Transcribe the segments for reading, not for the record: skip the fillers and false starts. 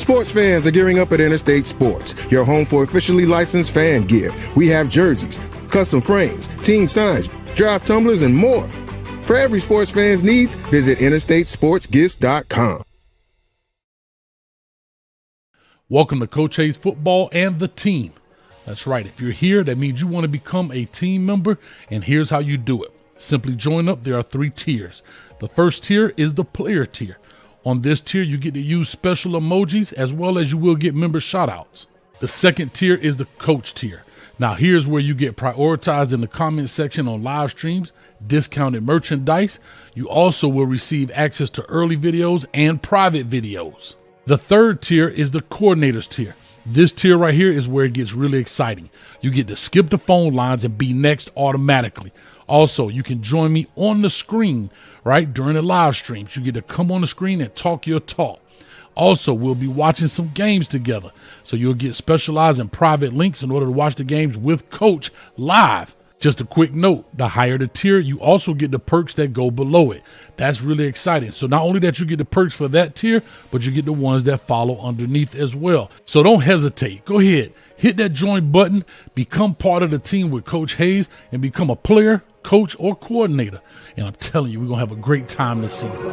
Sports fans are gearing up at Interstate Sports, your home for officially licensed fan gear. We have jerseys, custom frames, team signs, draft tumblers, and more. For every sports fan's needs, visit interstatesportsgifts.com. Welcome to Coach Hayes Football and the Team. That's right. If you're here, that means you want to become a team member, and here's how you do it. Simply join up. There are 3 tiers. The first tier is the player tier. On this tier, you get to use special emojis as well as you will get member shoutouts. The second tier is the coach tier. Now, here's where you get prioritized in the comment section on live streams, discounted merchandise. You also will receive access to early videos and private videos. The third tier is the coordinators tier. This tier right here is where it gets really exciting. You get to skip the phone lines and be next automatically. Also, you can join me on the screen, right, during the live streams. You get to come on the screen and talk your talk. Also, we'll be watching some games together. So you'll get specialized and private links in order to watch the games with Coach live. Just a quick note, the higher the tier, you also get the perks that go below it. That's really exciting. So not only that you get the perks for that tier, but you get the ones that follow underneath as well. So don't hesitate. Go ahead, hit that join button, become part of the team with Coach Hayes, and become a player, coach, or coordinator. And I'm telling you, we're going to have a great time this season.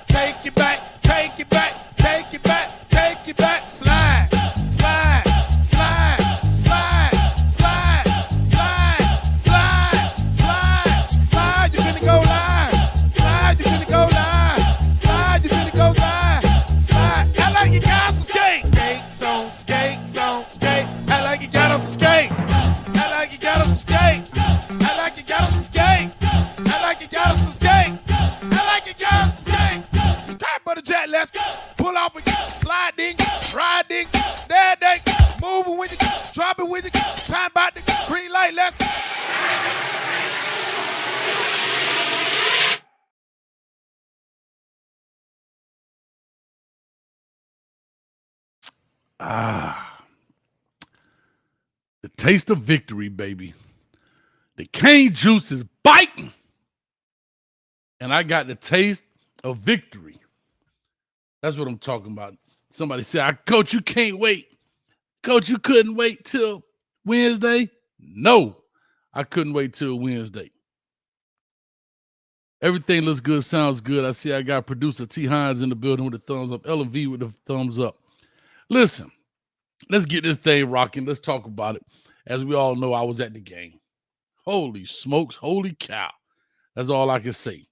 Take it back, take it back, take it back, take it back, slide, slide, slide, slide, slide, slide, slide, slide, slide, you're gonna go live, slide, you're gonna go live, slide, you're gonna go live, slide. I like you guys to skate, skate, song, skate, song, skate. I like you got us to skate. I like you got us to skate. I like you got us to skate. I like you got us to skate. I like you got us to skate. But the jet, let's pull off with you, slide ding, ride ding, dad ding, moving with you, drop it with you, time about the green light, let's go. The taste of victory, baby. The cane juice is biting. And I got the taste of victory. That's what I'm talking about. Somebody said, Coach, you can't wait. Coach, you couldn't wait till Wednesday? No, I couldn't wait till Wednesday. Everything looks good, sounds good. I see I got producer T. Hines in the building with the thumbs up. LV with the thumbs up. Listen, let's get this thing rocking. Let's talk about it. As we all know, I was at the game. Holy smokes, holy cow. That's all I can say.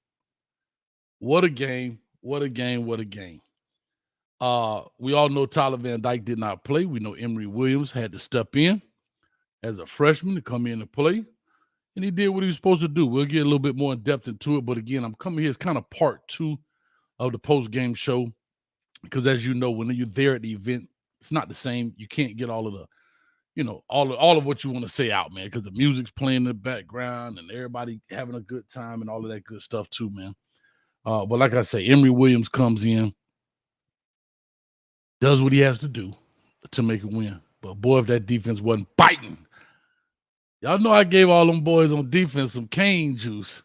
What a game, what a game, what a game. We all know Tyler Van Dyke did not play. We know Emory Williams had to step in as a freshman to come in and play. And he did what he was supposed to do. We'll get a little bit more in depth into it. But again, I'm coming here as kind of part 2 of the post-game show. Because as you know, when you're there at the event, it's not the same. You can't get all of the, all of what you want to say out, man. Because the music's playing in the background and everybody having a good time and all of that good stuff too, man. But like I say, Emory Williams comes in, does what he has to do to make a win. But boy, if that defense wasn't biting. Y'all know I gave all them boys on defense some cane juice.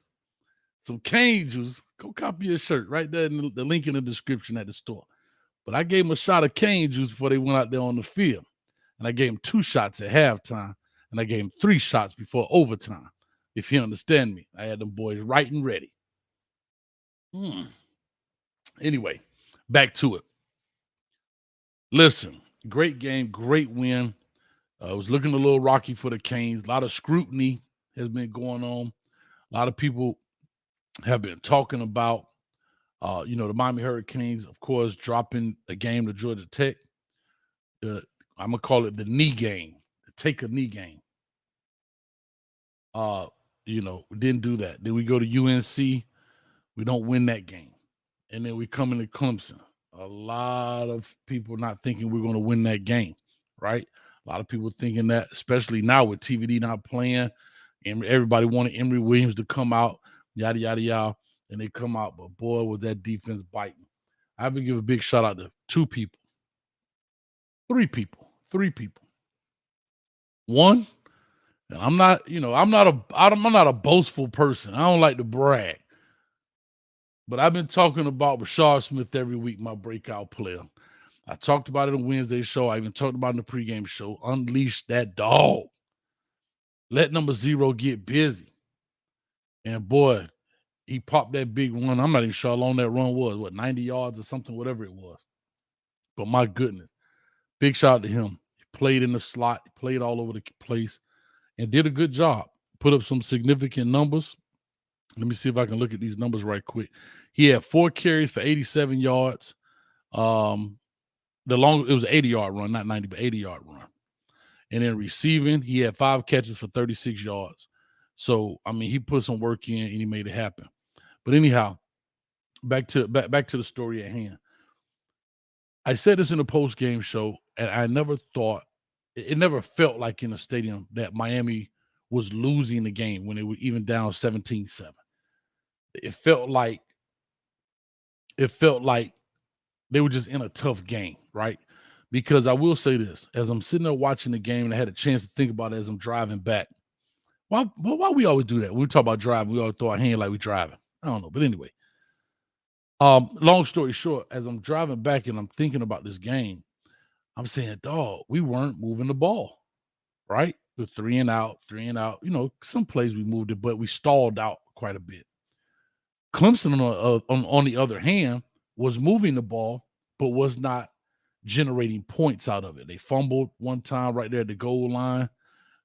Some cane juice. Go copy your shirt right there in the link in the description at the store. But I gave them a shot of cane juice before they went out there on the field. And I gave them 2 shots at halftime. And I gave them 3 shots before overtime. If you understand me. I had them boys right and ready. Anyway, back to it. Listen, great game, great win. It was looking a little rocky for the Canes. A lot of scrutiny has been going on. A lot of people have been talking about, the Miami Hurricanes, of course, dropping a game to Georgia Tech. I'm going to call it the knee game, the take a knee game. We didn't do that. Then we go to UNC. We don't win that game. And then we come into Clemson. A lot of people not thinking we're going to win that game, right? A lot of people thinking that, especially now with TVD not playing, and everybody wanted Emory Williams to come out, yada, yada, yada, and they come out. But, boy, was that defense biting. I have to give a big shout-out to 2 people. 3 people. 3 people. One, and I'm not a boastful person. I don't like to brag. But I've been talking about Rashard Smith every week, my breakout player. I talked about it on Wednesday show. I even talked about it in the pregame show. Unleash that dog. Let number 0 get busy. And boy, he popped that big run. I'm not even sure how long that run was. 90 yards or something, whatever it was. But my goodness, big shout out to him. He played in the slot, he played all over the place, and did a good job. Put up some significant numbers. Let me see if I can look at these numbers right quick. He had 4 carries for 87 yards. It was an 80-yard run, not 90, but 80-yard run. And then receiving, he had 5 catches for 36 yards. So, I mean, he put some work in and he made it happen. But anyhow, back to the story at hand. I said this in the post-game show, and I never thought, it never felt like in the stadium that Miami was losing the game when they were even down 17-7. It felt like they were just in a tough game, right? Because I will say this, as I'm sitting there watching the game and I had a chance to think about it as I'm driving back. Why we always do that? When we talk about driving, we always throw our hand like we're driving. I don't know. But anyway, long story short, as I'm driving back and I'm thinking about this game, I'm saying, dog, we weren't moving the ball, right? We're 3 and out. You know, some plays we moved it, but we stalled out quite a bit. Clemson, on the other hand, was moving the ball, but was not generating points out of it. They fumbled one time right there at the goal line.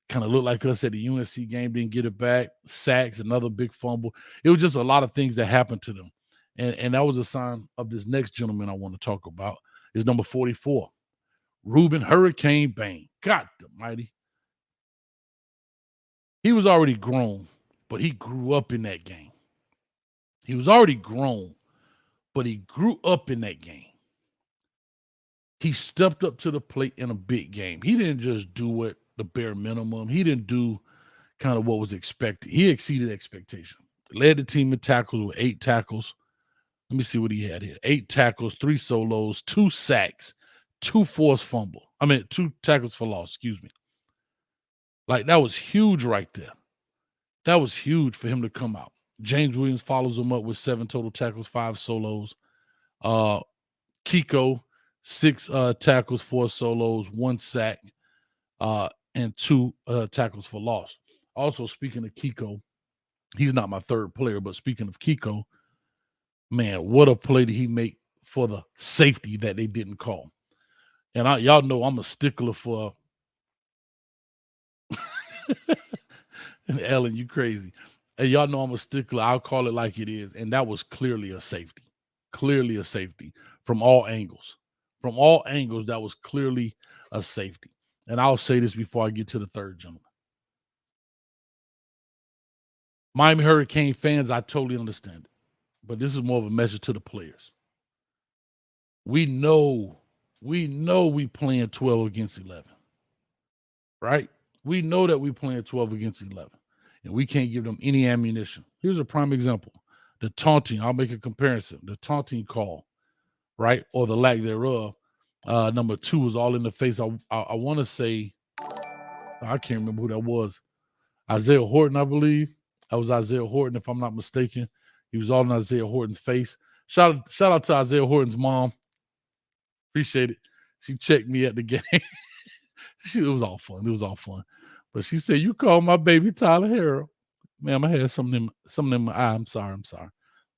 Kind of looked like us at the UNC game, didn't get it back. Sacks, another big fumble. It was just a lot of things that happened to them. And that was a sign of this next gentleman I want to talk about. Is number 44, Ruben Hurricane Bain. God almighty. He was already grown, but he grew up in that game. He was already grown, but he grew up in that game. He stepped up to the plate in a big game. He didn't just do it the bare minimum. He didn't do kind of what was expected. He exceeded expectation. Led the team in tackles with 8 tackles. Let me see what he had here. 8 tackles, 3 solos, 2 sacks, 2 forced fumble. 2 tackles for loss, excuse me. Like, that was huge right there. That was huge for him to come out. James Williams follows him up with 7 total tackles, 5 solos. Kiko, 6 tackles, 4 solos, 1 sack, and 2 tackles for loss. Also, speaking of Kiko, he's not my third player, but speaking of Kiko, man, what a play did he make for the safety that they didn't call. And y'all know I'm a stickler for and Ellen, you crazy. And y'all know I'm a stickler. I'll call it like it is. And that was clearly a safety. Clearly a safety from all angles. From all angles, that was clearly a safety. And I'll say this before I get to the third gentleman. Miami Hurricane fans, I totally understand it. But this is more of a message to the players. We know we playing 12 against 11. Right? We know that we playing 12 against 11. And we can't give them any ammunition. Here's a prime example. The taunting, I'll make a comparison. The taunting call, right? Or the lack thereof. Number 2 was all in the face. I want to say, I can't remember who that was. Isaiah Horton, I believe. That was Isaiah Horton, if I'm not mistaken. He was all in Isaiah Horton's face. Shout out to Isaiah Horton's mom. Appreciate it. She checked me at the game. It was all fun. It was all fun. But she said, "You called my baby Tyler Harrell." Ma'am, I had something in my eye. I'm sorry.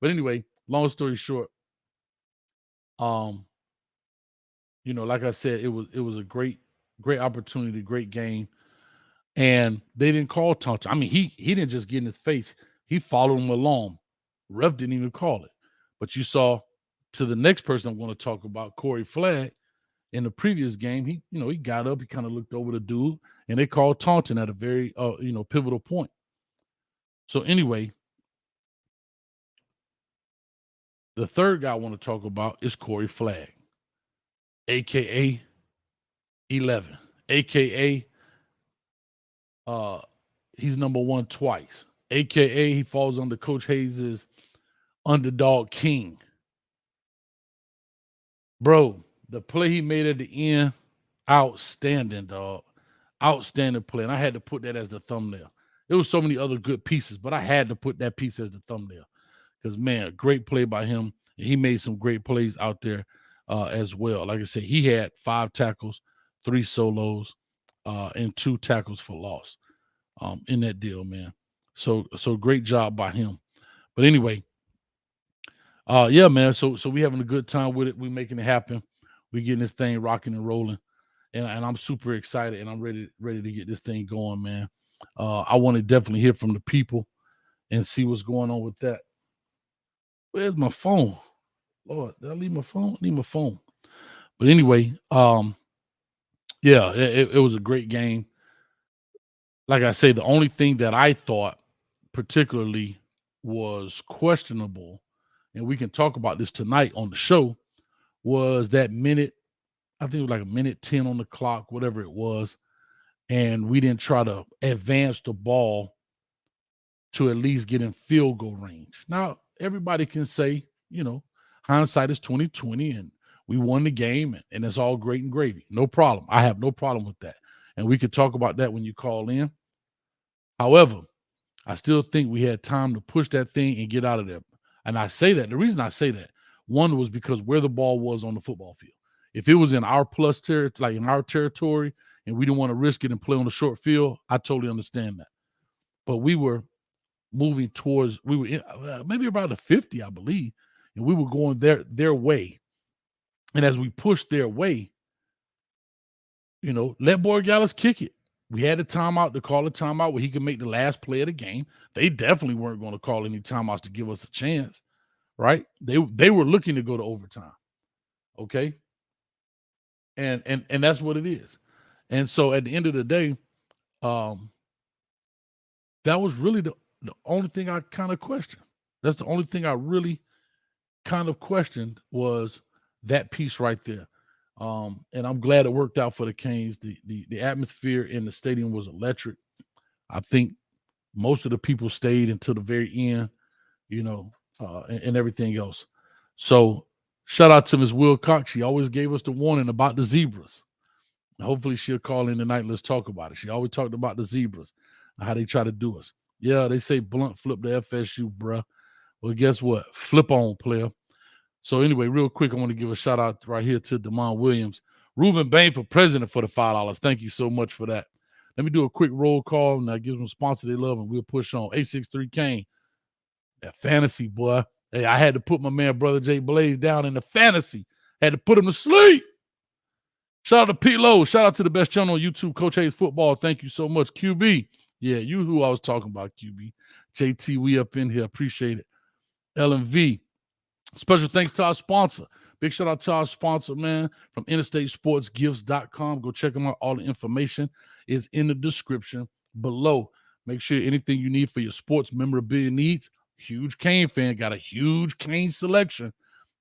But anyway, long story short, like I said, it was a great opportunity, great game. And they didn't call taunting. I mean, he didn't just get in his face. He followed him along. Ref didn't even call it. But you saw to the next person I'm going to talk about, Corey Flagg, in the previous game, he got up, he kind of looked over the dude, and they called taunting at a very pivotal point. So anyway, the third guy I want to talk about is Corey Flagg, aka 11, aka he's number 1 twice, aka he falls under Coach Hayes' underdog king. Bro, the play he made at the end, outstanding, dog. Outstanding play. And I had to put that as the thumbnail. There was so many other good pieces, but I had to put that piece as the thumbnail because, man, a great play by him. He made some great plays out there as well. Like I said, he had 5 tackles, 3 solos, and 2 tackles for loss in that deal, man. So great job by him. But anyway, yeah, man. So we having a good time with it. We making it happen. We getting this thing rocking and rolling, and I'm super excited, and I'm ready to get this thing going, man. I want to definitely hear from the people and see what's going on with that. Where's my phone? Lord, did I leave my phone? I need my phone. But anyway, yeah, it was a great game. Like I say, the only thing that I thought particularly was questionable, and we can talk about this tonight on the show, was that minute, I think it was like a minute 10 on the clock, whatever it was, and we didn't try to advance the ball to at least get in field goal range. Now, everybody can say, hindsight is 2020, and we won the game, and it's all great and gravy. No problem. I have no problem with that. And we could talk about that when you call in. However, I still think we had time to push that thing and get out of there. And I say that, the reason I say that, one was because where the ball was on the football field. If it was in our plus territory, like in our territory, and we didn't want to risk it and play on the short field, I totally understand that. But we were moving towards, we were in, maybe about the 50, I believe, and we were going their way. And as we pushed their way, let Borregales kick it. We had a timeout to call a timeout where he could make the last play of the game. They definitely weren't going to call any timeouts to give us a chance, right? They were looking to go to overtime, okay? And that's what it is. And so at the end of the day, that was really the only thing I kind of questioned. That's the only thing I really kind of questioned was that piece right there. And I'm glad it worked out for the Canes. The atmosphere in the stadium was electric. I think most of the people stayed until the very end, and everything else. So shout out to Ms. Wilcox. She always gave us the warning about the zebras. Hopefully she'll call in tonight. Let's talk about it. She always talked about the zebras, how they try to do us. Yeah, they say blunt flip the FSU, bruh. Well, guess what? Flip on, player. So anyway, real quick, I want to give a shout out right here to Damon Williams. Ruben Bain for president for the $5. Thank you so much for that. Let me do a quick roll call, and I give them a sponsor they love, and we'll push on. 863 Kane. That fantasy, boy. Hey, I had to put my man, Brother Jay Blaze, down in the fantasy. Had to put him to sleep. Shout out to Pete Lowe. Shout out to the best channel on YouTube, Coach Hayes Football. Thank you so much. QB. Yeah, you who I was talking about, QB. JT, we up in here. Appreciate it. LMV. Special thanks to our sponsor. Big shout out to our sponsor, man, from Interstate Sports Gifts.com. Go check them out. All the information is in the description below. Make sure anything you need for your sports memorabilia needs. Huge Cane fan. Got a huge Cane selection.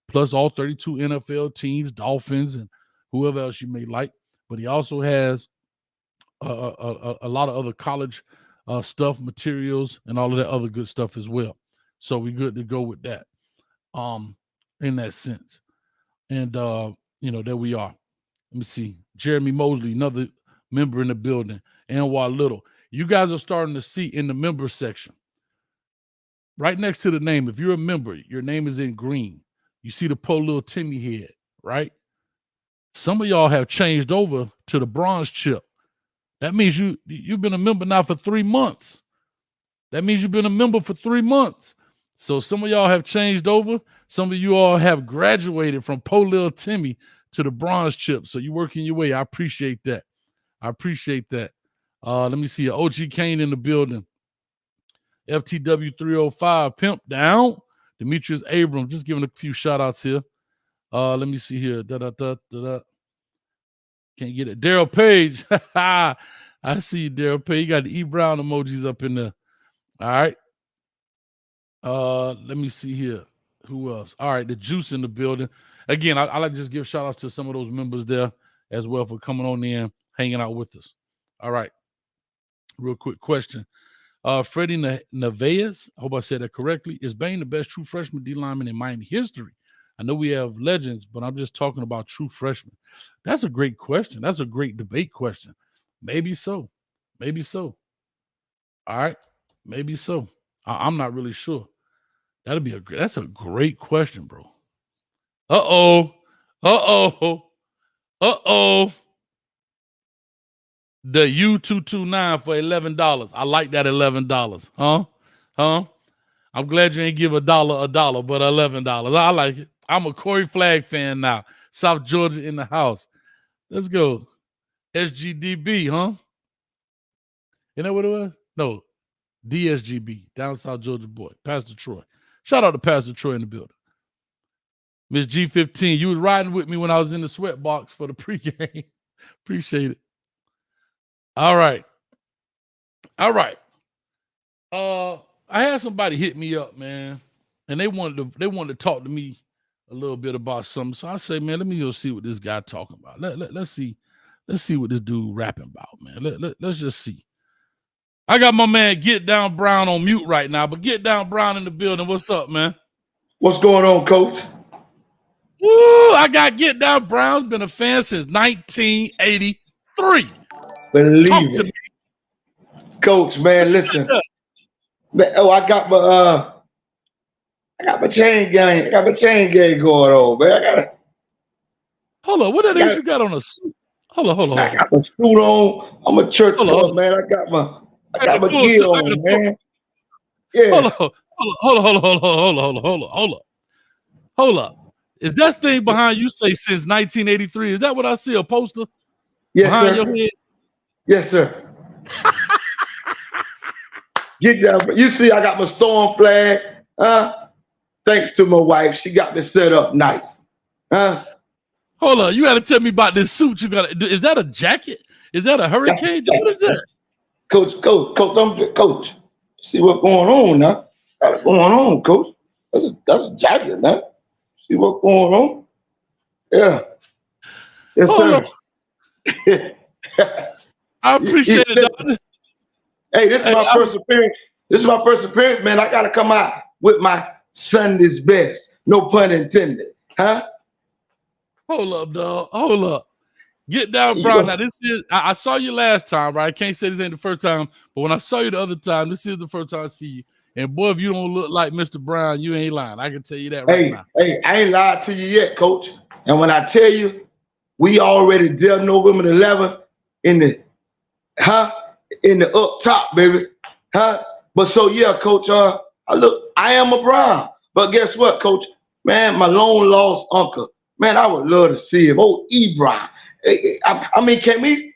Plus all 32 NFL teams, Dolphins, and whoever else you may like. But he also has a lot of other college stuff, materials, and all of that other good stuff as well. So we're good to go with that. In that sense. And there we are. Let me see. Jeremy Mosley, another member in the building. NY Little. You guys are starting to see in the member section. Right next to the name, if you're a member, your name is in green. You see the poor little Timmy head, right? Some of y'all have changed over to the bronze chip. That means you've been a member now for 3 months. That means you've been a member for 3 months. So some of y'all have changed over. Some of you all have graduated from poor little Timmy to the bronze chip. So you're working your way. I appreciate that. Let me see. OG Kane in the building. FTW 305. Pimp down. Demetrius Abrams. Just giving a few shout outs here. Let me see here. Can't get it. Daryl Page. I see you, Daryl Page. You got the E Brown emojis up in there. All right. Let me see here. Who else? All right, the Juice in the building. Again, I like to just give shout outs to some of those members there as well for coming on in, hanging out with us. All right. Real quick question. Freddie Nevaez, I hope I said that correctly. Is Bain the best true freshman D lineman in Miami history? I know we have legends, but I'm just talking about true freshmen. That's a great question. That's a great debate question. Maybe so. All right. Maybe so. I'm not really sure. That's a great question, bro. Uh-oh. Uh-oh. Uh-oh. The U229 for $11. I like that $11. Huh? I'm glad you ain't give a dollar, but $11. I like it. I'm a Corey Flagg fan now. South Georgia in the house. Let's go. SGDB, huh? You know what it was? No, DSGB, down South Georgia boy, Pastor Troy. Shout out to Pastor Troy in the building. Miss G15, you was riding with me when I was in the sweat box for the pregame. Appreciate it. All right. I had somebody hit me up, man, and they wanted to talk to me a little bit about something. So I say, man, let me go see what this guy talking about. Let's see what this dude rapping about, man. Let's just see. I got my man Get Down Brown on mute right now, but Get Down Brown in the building. What's up, man? What's going on, Coach? Woo! I got Get Down Brown's been a fan since 1983. Believe Talk it. to me. Coach, man, listen. Man, I got my chain gang. I got my chain gang going on, man. Hold on. What that is you got on a suit? Hold on. I got my suit on. I'm a church boy, man. I got my gear on, man. Yeah. Hold up. Is that thing behind you say since 1983? Is that what I see? A poster Yes, behind sir. your head? Yes, sir. Get down. You see, I got my storm flag. Thanks to my wife, she got me set up nice. Hold on, you got to tell me about this suit. You got. Is that a jacket? Is that a hurricane jacket? What is that? Coach. See what's going on now? What's going on, Coach? That's a jacket, man. See what's going on? Yeah. Yes, Hold sir. I appreciate it, dog. Hey, this is my first appearance. This is my first appearance, man. I gotta come out with my Sunday's best. No pun intended. Huh? Hold up, dog. Hold up. Get Down Brown. Now, this is I saw you last time, right? I can't say this ain't the first time, but when I saw you the other time, this is the first time I see you. And boy, if you don't look like Mr. Brown, you ain't lying. I can tell you that right now. Hey, I ain't lied to you yet, Coach. And when I tell you, we already there November 11th in the up top, baby. But so yeah, Coach, I am a Brown. But guess what, Coach? Man, my long lost uncle. Man, I would love to see him. Oh, Ebron. I mean, can we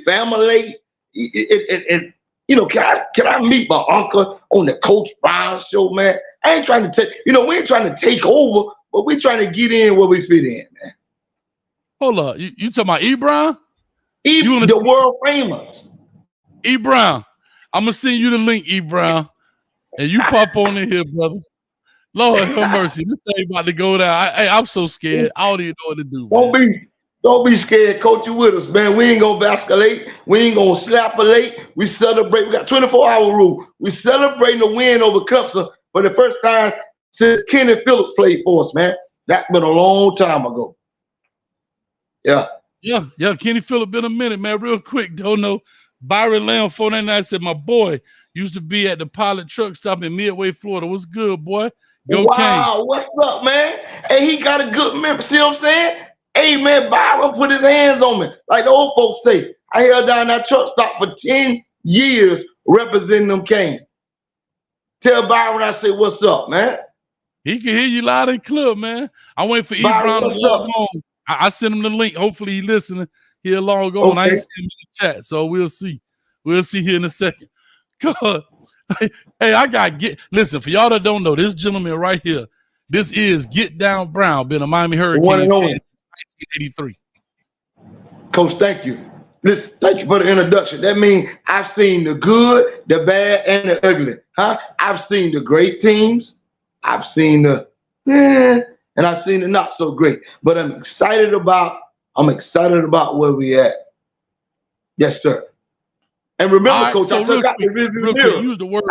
family? Can I meet my uncle on the Coach Brown show, man? I ain't trying to take, we ain't trying to take over, but we trying to get in where we fit in, man. Hold up. You talking about Ebron? The world famous. Ebron. I'm going to send you the link, Ebron. And you pop on in here, brother. Lord have mercy. This thing about to go down. I'm so scared. I don't even know what to do. Don't be scared, Coach. You with us, man. We ain't gonna vasculate. We ain't gonna slap-a-late. We celebrate. We got 24-hour rule. We celebrating the win over Clemson for the first time since Kenny Phillips played for us, man. That's been a long time ago. Yeah. Yeah. Kenny Phillips been a minute, man. Real quick, don't know. Byron Lamb 499 said, my boy used to be at the Pilot truck stop in Midway, Florida. What's good, boy? Go wow, Kane. What's up, man? Hey, he got a good memory. See what I'm saying? Hey, man, Byron put his hands on me. Like the old folks say, I held down that truck stop for 10 years representing them Canes. Tell Byron I say, what's up, man? He can hear you loud and clear, man. I wait for Ebron to log on. I sent him the link. Hopefully he's listening. He'll log on. Okay. I ain't seen him in the chat, so we'll see. We'll see here in a second. God. Hey, listen, for y'all that don't know, this gentleman right here, this is Get Down Brown, been a Miami Hurricane fan since 1983. Coach, thank you. Listen, thank you for the introduction. That means I've seen the good, the bad, and the ugly. I've seen the great teams. I've seen the and I've seen the not so great. But I'm excited about where we at. Yes, sir. And remember, Coach, so I forgot to review quick, use the word.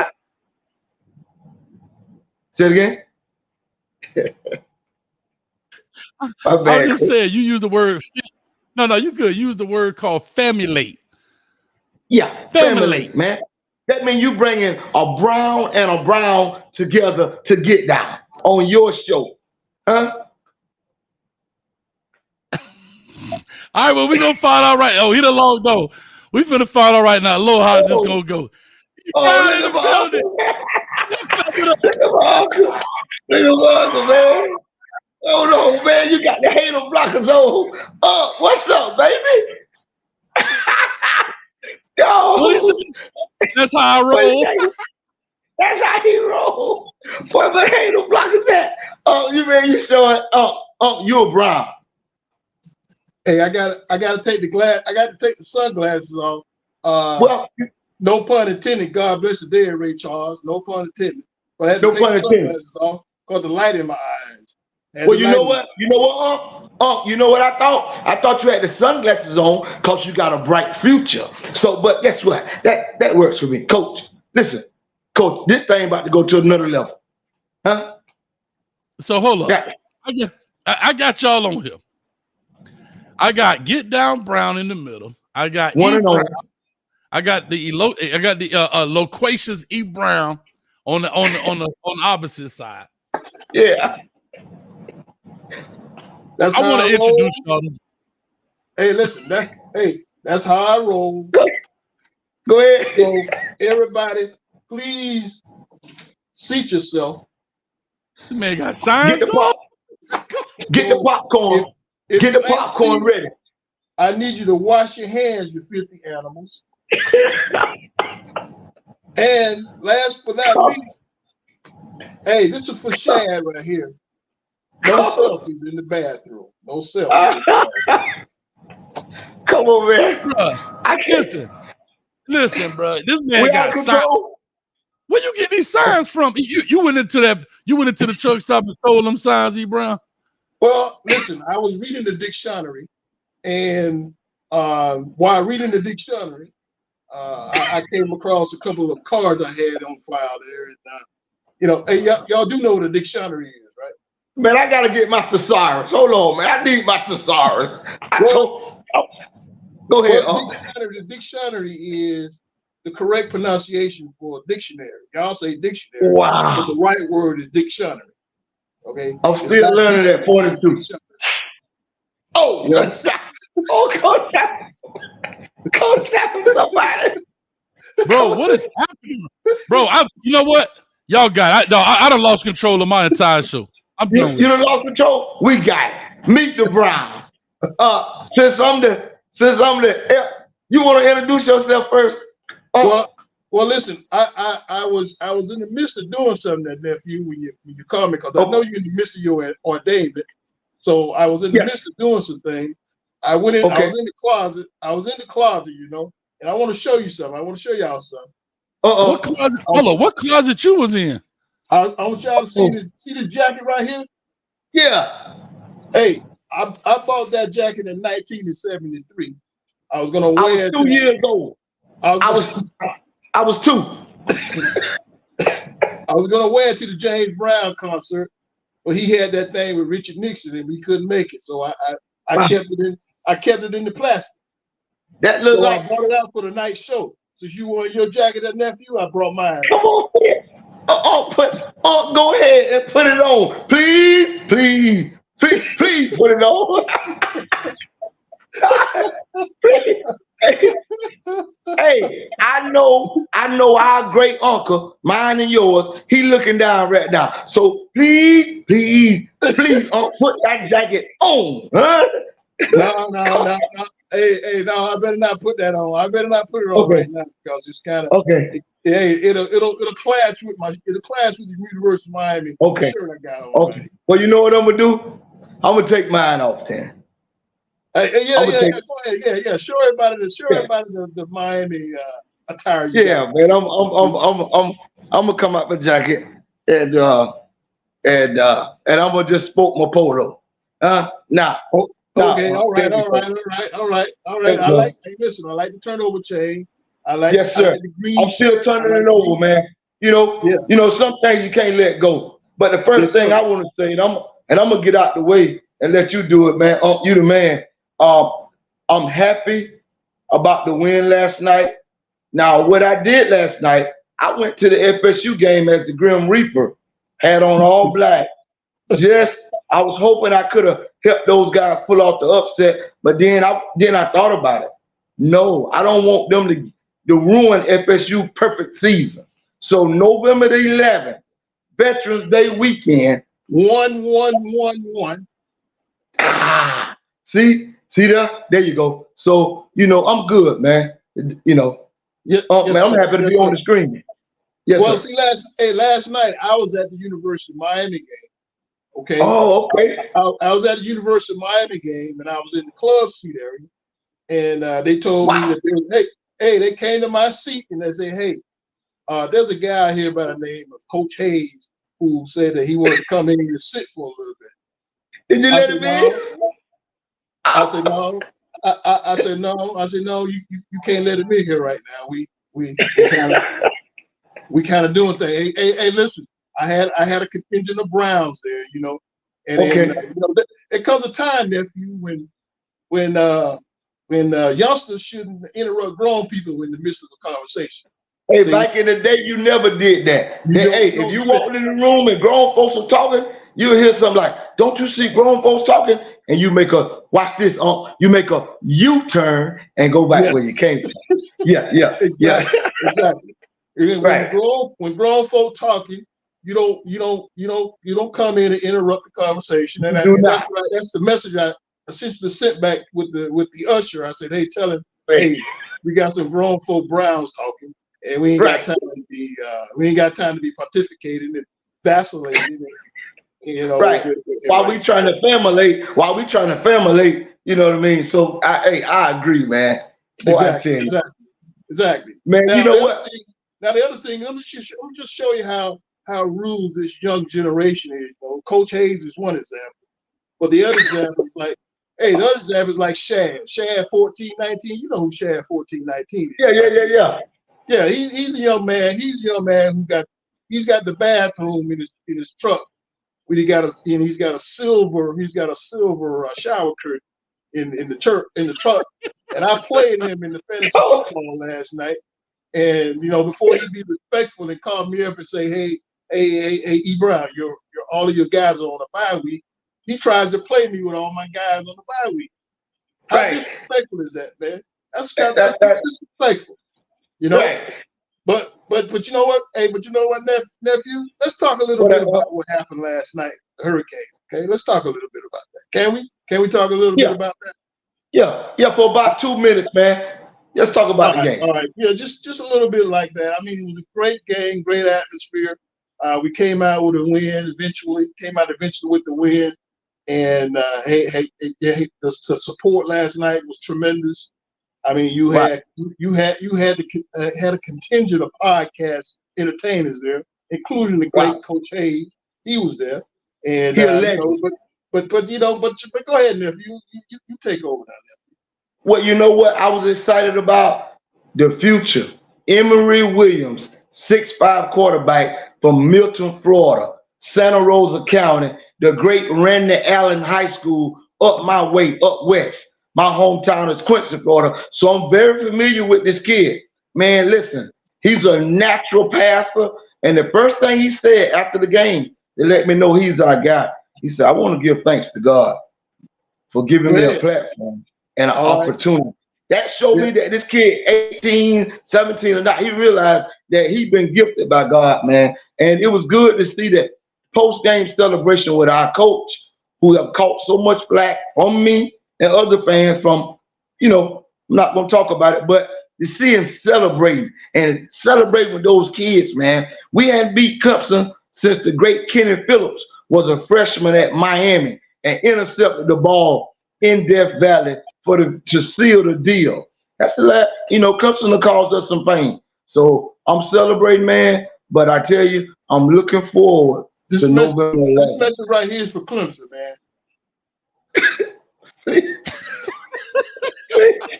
Say it again. I was just saying, you use the word. No, you could use the word called famulate. Yeah, famulate, man. That means you bringing a brown and a brown together to get down on your show. Huh? All right, well, we're going to find out right. Oh, he done logged on. We finna find out right now. Lord, how's this going to go? Oh, look at my uncle. Look at my uncle. Look at my uncle, man. Oh, no, man. You got the hater blockers on. Oh, what's up, baby? Yo. That's how I roll. That's how he roll. What the hater blockers at? Oh, you man, you showing? Oh, you a brown. Hey, I gotta take the sunglasses off. Well, no pun intended. God bless the dead, Ray Charles. No pun intended. But I had to no take pun the intended. sunglasses off because the light in my eyes. Well, you know what? You know what, you know what I thought? I thought you had the sunglasses on because you got a bright future. So, but guess what? That works for me. Coach, listen. Coach, this thing about to go to another level. Huh? So, hold up. I got y'all on here. I got Get Down Brown in the middle. I got one and only. I got the loquacious E Brown on the opposite side. Yeah. That's I how want to roll. introduce y'all. Hey, listen, that's how I roll. Go ahead. So everybody, please seat yourself. This man got signs. Get the popcorn. Get the popcorn ready. I need you to wash your hands, you filthy animals. And last but not least, hey, this is for Shad right here. No selfies in the bathroom. No selfies. Come on, man. Bruh, listen, bro. This man got signs. Where you get these signs from? You went into the truck stop and stole them signs, E Brown. Well, listen, I was reading the dictionary, and while reading the dictionary, I came across a couple of cards I had on file there. And hey, y'all do know what a dictionary is, right? Man, I gotta get my thesaurus. Hold on, man. I need my thesaurus. Go ahead. The dictionary is the correct pronunciation for a dictionary. Y'all say dictionary. Wow. But the right word is dictionary. Okay. I'm still learning at 42. Oh, yeah. Coach somebody. Bro, what is happening? Bro, you know what? Y'all got it. I done lost control of my entire show. I'm done. You done lost control? We got it. Meet the Brown. Since I'm the you want to introduce yourself first? Well, listen, I was in the midst of doing something, that nephew, when you called me, because I know you're in the midst of your ordainment. So I was in the midst of doing some things. I went in. I was in the closet. And I want to show you something. I want to show y'all something. What closet? Hold on. What closet you was in? I want y'all to see this. See the jacket right here? Yeah. Hey, I bought that jacket in 1973. I was gonna wear it. 2 years old. I was 2. I was gonna wear it to the James Brown concert, but he had that thing with Richard Nixon and we couldn't make it. So I kept it in. I kept it in the plastic. That looked like I brought it out for the night show. Since you wore your jacket, that nephew, I brought mine. Come on, go ahead and put it on, please put it on. Hey, I know our great uncle, mine and yours. He looking down right now. So please, put that jacket on, huh? No. Hey, no, I better not put that on. I better not put it on right now because it's kind of it'll clash with the University of Miami shirt I got on. Okay. Well, you know what I'm gonna do? I'm gonna take mine off then. Go ahead. Yeah. Show everybody the Miami attire. Man. I'm gonna come out my jacket and I'm gonna just sport my polo. Now. Okay, all right. I like the turnover chain. Yes, sir. the green I'm still turning it over, man. You know, some things you can't let go. But the first thing I want to say, and I'm gonna get out the way and let you do it, man. You the man. I'm happy about the win last night. Now, what I did last night, I went to the FSU game as the Grim Reaper, had on all black. I was hoping I could have helped those guys pull off the upset, but then I thought about it. No, I don't want them to ruin FSU perfect season. So November the 11th, Veterans Day weekend. 1-1-1-1. See there you go. So, I'm good, man. Yes, man, I'm happy to be on the screen. Yes, well, sir. see, last night I was at the University of Miami game. Okay. Oh, okay. I was at the University of Miami game, and I was in the club seat area, and they told me that they came to my seat and they said, hey, there's a guy here by the name of Coach Hayes who said that he wanted to come in and sit for a little bit. Did you let him in? I said no. I said no. You can't let him in here right now. We kind of doing things. Hey, listen. I had a contingent of Browns there, and there comes a time, nephew, when youngsters shouldn't interrupt grown people in the midst of a conversation. Hey, back in the day, you never did that. If you walk in the room and grown folks are talking, you'll hear something like, "Don't you see grown folks talking?" And you make watch this, you make a U-turn and go back where you came from. Exactly. When grown folk talking, you don't come in and interrupt the conversation. And that's the message I essentially sent back with the usher. I said, hey, tell him, hey, we got some grown folk Browns talking, and we ain't got time to be pontificating and vacillating. While we trying to family, you know what I mean? So I agree, man. Exactly. Man, now, you know what? Now the other thing, let me just show you how rude this young generation is. Coach Hayes is one example, but the other example is like, Shad 1419. You know who Shad 1419 is? Yeah. He's a young man. He's a young man he's got the bathroom in his truck. He's got a silver shower curtain in the truck. And I played him in the fantasy football last night. And before he be respectful and call me up and say, hey, E. Brown, all of your guys are on a bye week. He tries to play me with all my guys on the bye week. How disrespectful is that, man? That's disrespectful. But you know what? Hey, nephew? Let's talk a little bit about what happened last night, the hurricane. Okay, let's talk a little bit about that. Can we? Can we talk a little bit about that? Yeah, for about 2 minutes, man. Let's talk about the game. All right. Yeah, just a little bit like that. I mean, it was a great game, great atmosphere. We came out with a win. Eventually with the win. And the support last night was tremendous. I mean, you had a contingent of podcast entertainers there, including the great Coach Hayes. He was there, and but go ahead, nephew. You take over now, nephew. Well, you know what I was excited about? The future. Emory Williams, 6'5" quarterback from Milton, Florida, Santa Rosa County, the great Randy Allen High School up my way, up west. My hometown is Quincy, Florida, so I'm very familiar with this kid. Man, listen, he's a natural passer, and the first thing he said after the game, they let me know he's our guy. He said, I want to give thanks to God for giving me a platform and an opportunity. That showed me that this kid, 18, 17 or not, he realized that he'd been gifted by God, man. And it was good to see that post-game celebration with our coach, who have caught so much flack from me and other fans from, I'm not going to talk about it, but to see him celebrate with those kids, man. We hadn't beat Clemson since the great Kenny Phillips was a freshman at Miami and intercepted the ball in Death Valley to seal the deal. That's the last, Clemson caused us some pain. So I'm celebrating, man, but I tell you, I'm looking forward to November 11th. This message right here is for Clemson, man.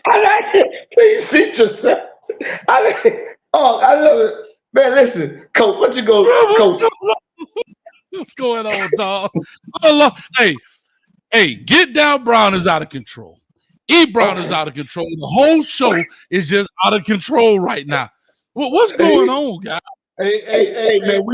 I like it. Please see yourself. I love it. Man, listen, Coach, what you go, Coach? What's going on, dog? Hey, Get Down Brown is out of control. E. Brown is out of control. The whole show is just out of control right now. What's going on, guys? Hey, man,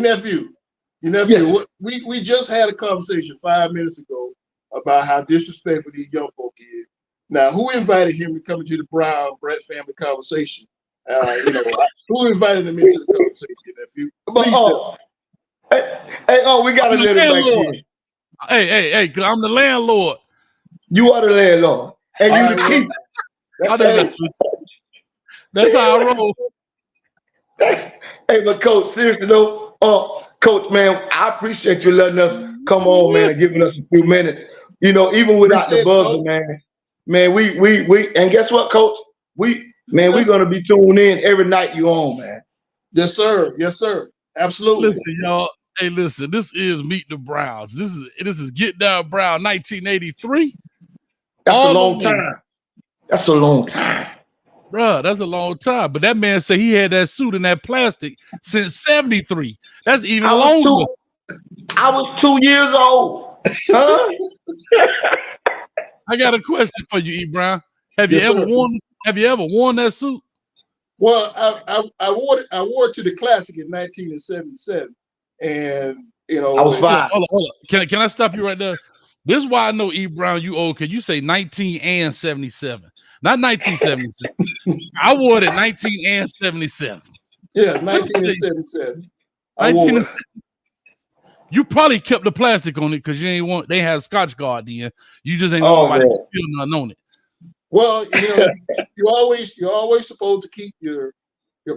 nephew. Your nephew, we just had a conversation 5 minutes ago about how disrespectful these young folk is. Now, who invited him to come into the Brown Brett family conversation? Who invited him into the conversation, nephew? Please tell me. We gotta let him back in. Hey, cause I'm the landlord. You are the landlord, and you the keeper. That's how I roll. Hey, but Coach, seriously though, Coach, man, I appreciate you letting us come on, man, and giving us a few minutes. You know, even without the buzzer, man, we, and guess what, Coach? We're gonna be tuned in every night you on, man. Yes, sir. Absolutely. Listen, y'all. Hey, listen. This is Meet the Browns. This is Get Down Brown, 1983. That's a long time. That's a long time. Bruh, that's a long time. But that man said he had that suit and that plastic since 73. That's even longer. I was 2 years old. Huh? I got a question for you, E. Brown. Have you ever worn that suit? Well, I wore it to the Classic in 1977, and I was 5. Hold on. Can I stop you right there? This is why I know E. Brown, you old, because you say 19 and 77, not 1977. I wore it at 19 and 77. Yeah, 1977. I wore it. You probably kept the plastic on it because they had Scotch Guard then. You just ain't want nobody to spill nothing on it. Well, you're always supposed to keep your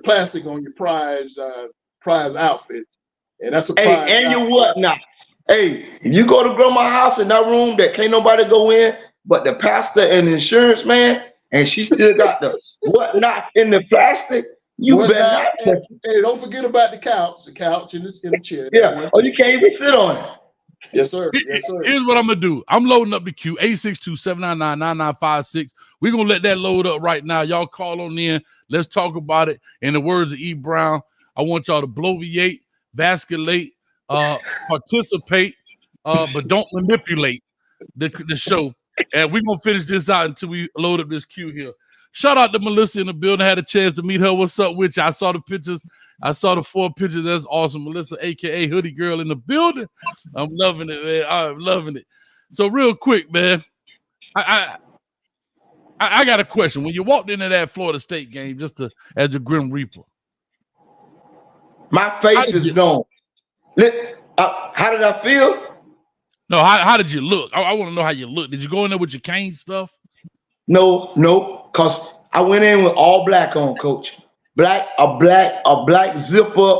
plastic on your prize outfit, and that's a prize. Hey, and your whatnot. Hey, if you go to grandma's house in that room that can't nobody go in, but the pastor and the insurance man, and she still got the whatnot in the plastic. You better not. Hey, don't forget about the couch in the chair. Yeah. Oh, you can't even sit on it. Yes, sir. Here's what I'm gonna do. I'm loading up the queue. 862-799-9956. We're gonna let that load up right now. Y'all call on in. Let's talk about it. In the words of E. Brown, I want y'all to bloviate, vasculate, participate, but don't manipulate the show. And we're gonna finish this out until we load up this queue here. Shout out to Melissa in the building. I had a chance to meet her. What's up with you? I saw the pictures. I saw the 4 pictures. That's awesome. Melissa, a.k.a. Hoodie Girl in the building. I'm loving it, man. I'm loving it. So real quick, man, I got a question. When you walked into that Florida State game as the Grim Reaper, my face is gone. How did I feel? No, how did you look? I want to know how you look. Did you go in there with your cane stuff? No, because I went in with all black on, Coach. A black zipper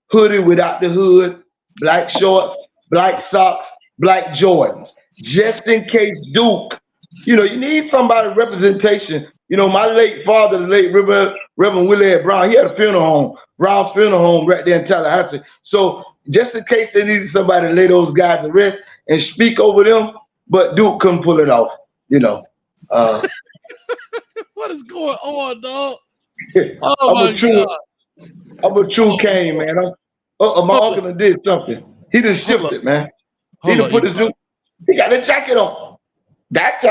hoodie without the hood, black shorts, black socks, black Jordans. Just in case Duke, you need somebody representation. My late father, the late Reverend Willie Brown, he had a funeral home, Brown's funeral home right there in Tallahassee. So just in case they needed somebody to lay those guys to rest and speak over them, but Duke couldn't pull it off, What is going on, dog? I'm a true Kane, man. My uncle did something. He just shifted, man. He got a jacket on. That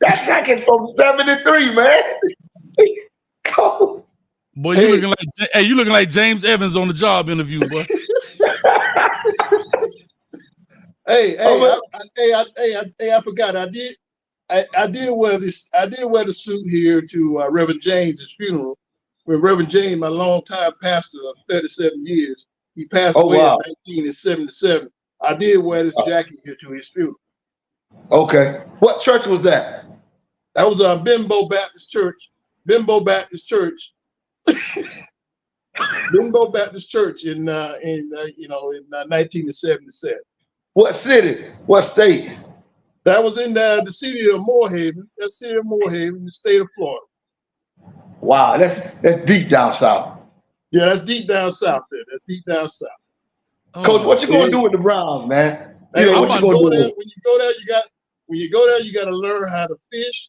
jacket from 73, man. Boy, you looking like James Evans on the job interview, boy. I forgot. I did wear the suit here to Reverend James's funeral. When Reverend James, my longtime pastor of 37 years, he passed away in 1977. I did wear this jacket here to his funeral. Okay. What church was that? That was Bimbo Baptist Church. Bimbo Baptist Church in 1977. What city? What state? That was in the city of Moorhaven. That's the city of Moorhaven, the state of Florida. Wow, that's deep down south. Yeah, that's deep down south there. That's deep down south. Coach, what you gonna do with the Browns, man? When you go there, you got to learn how to fish.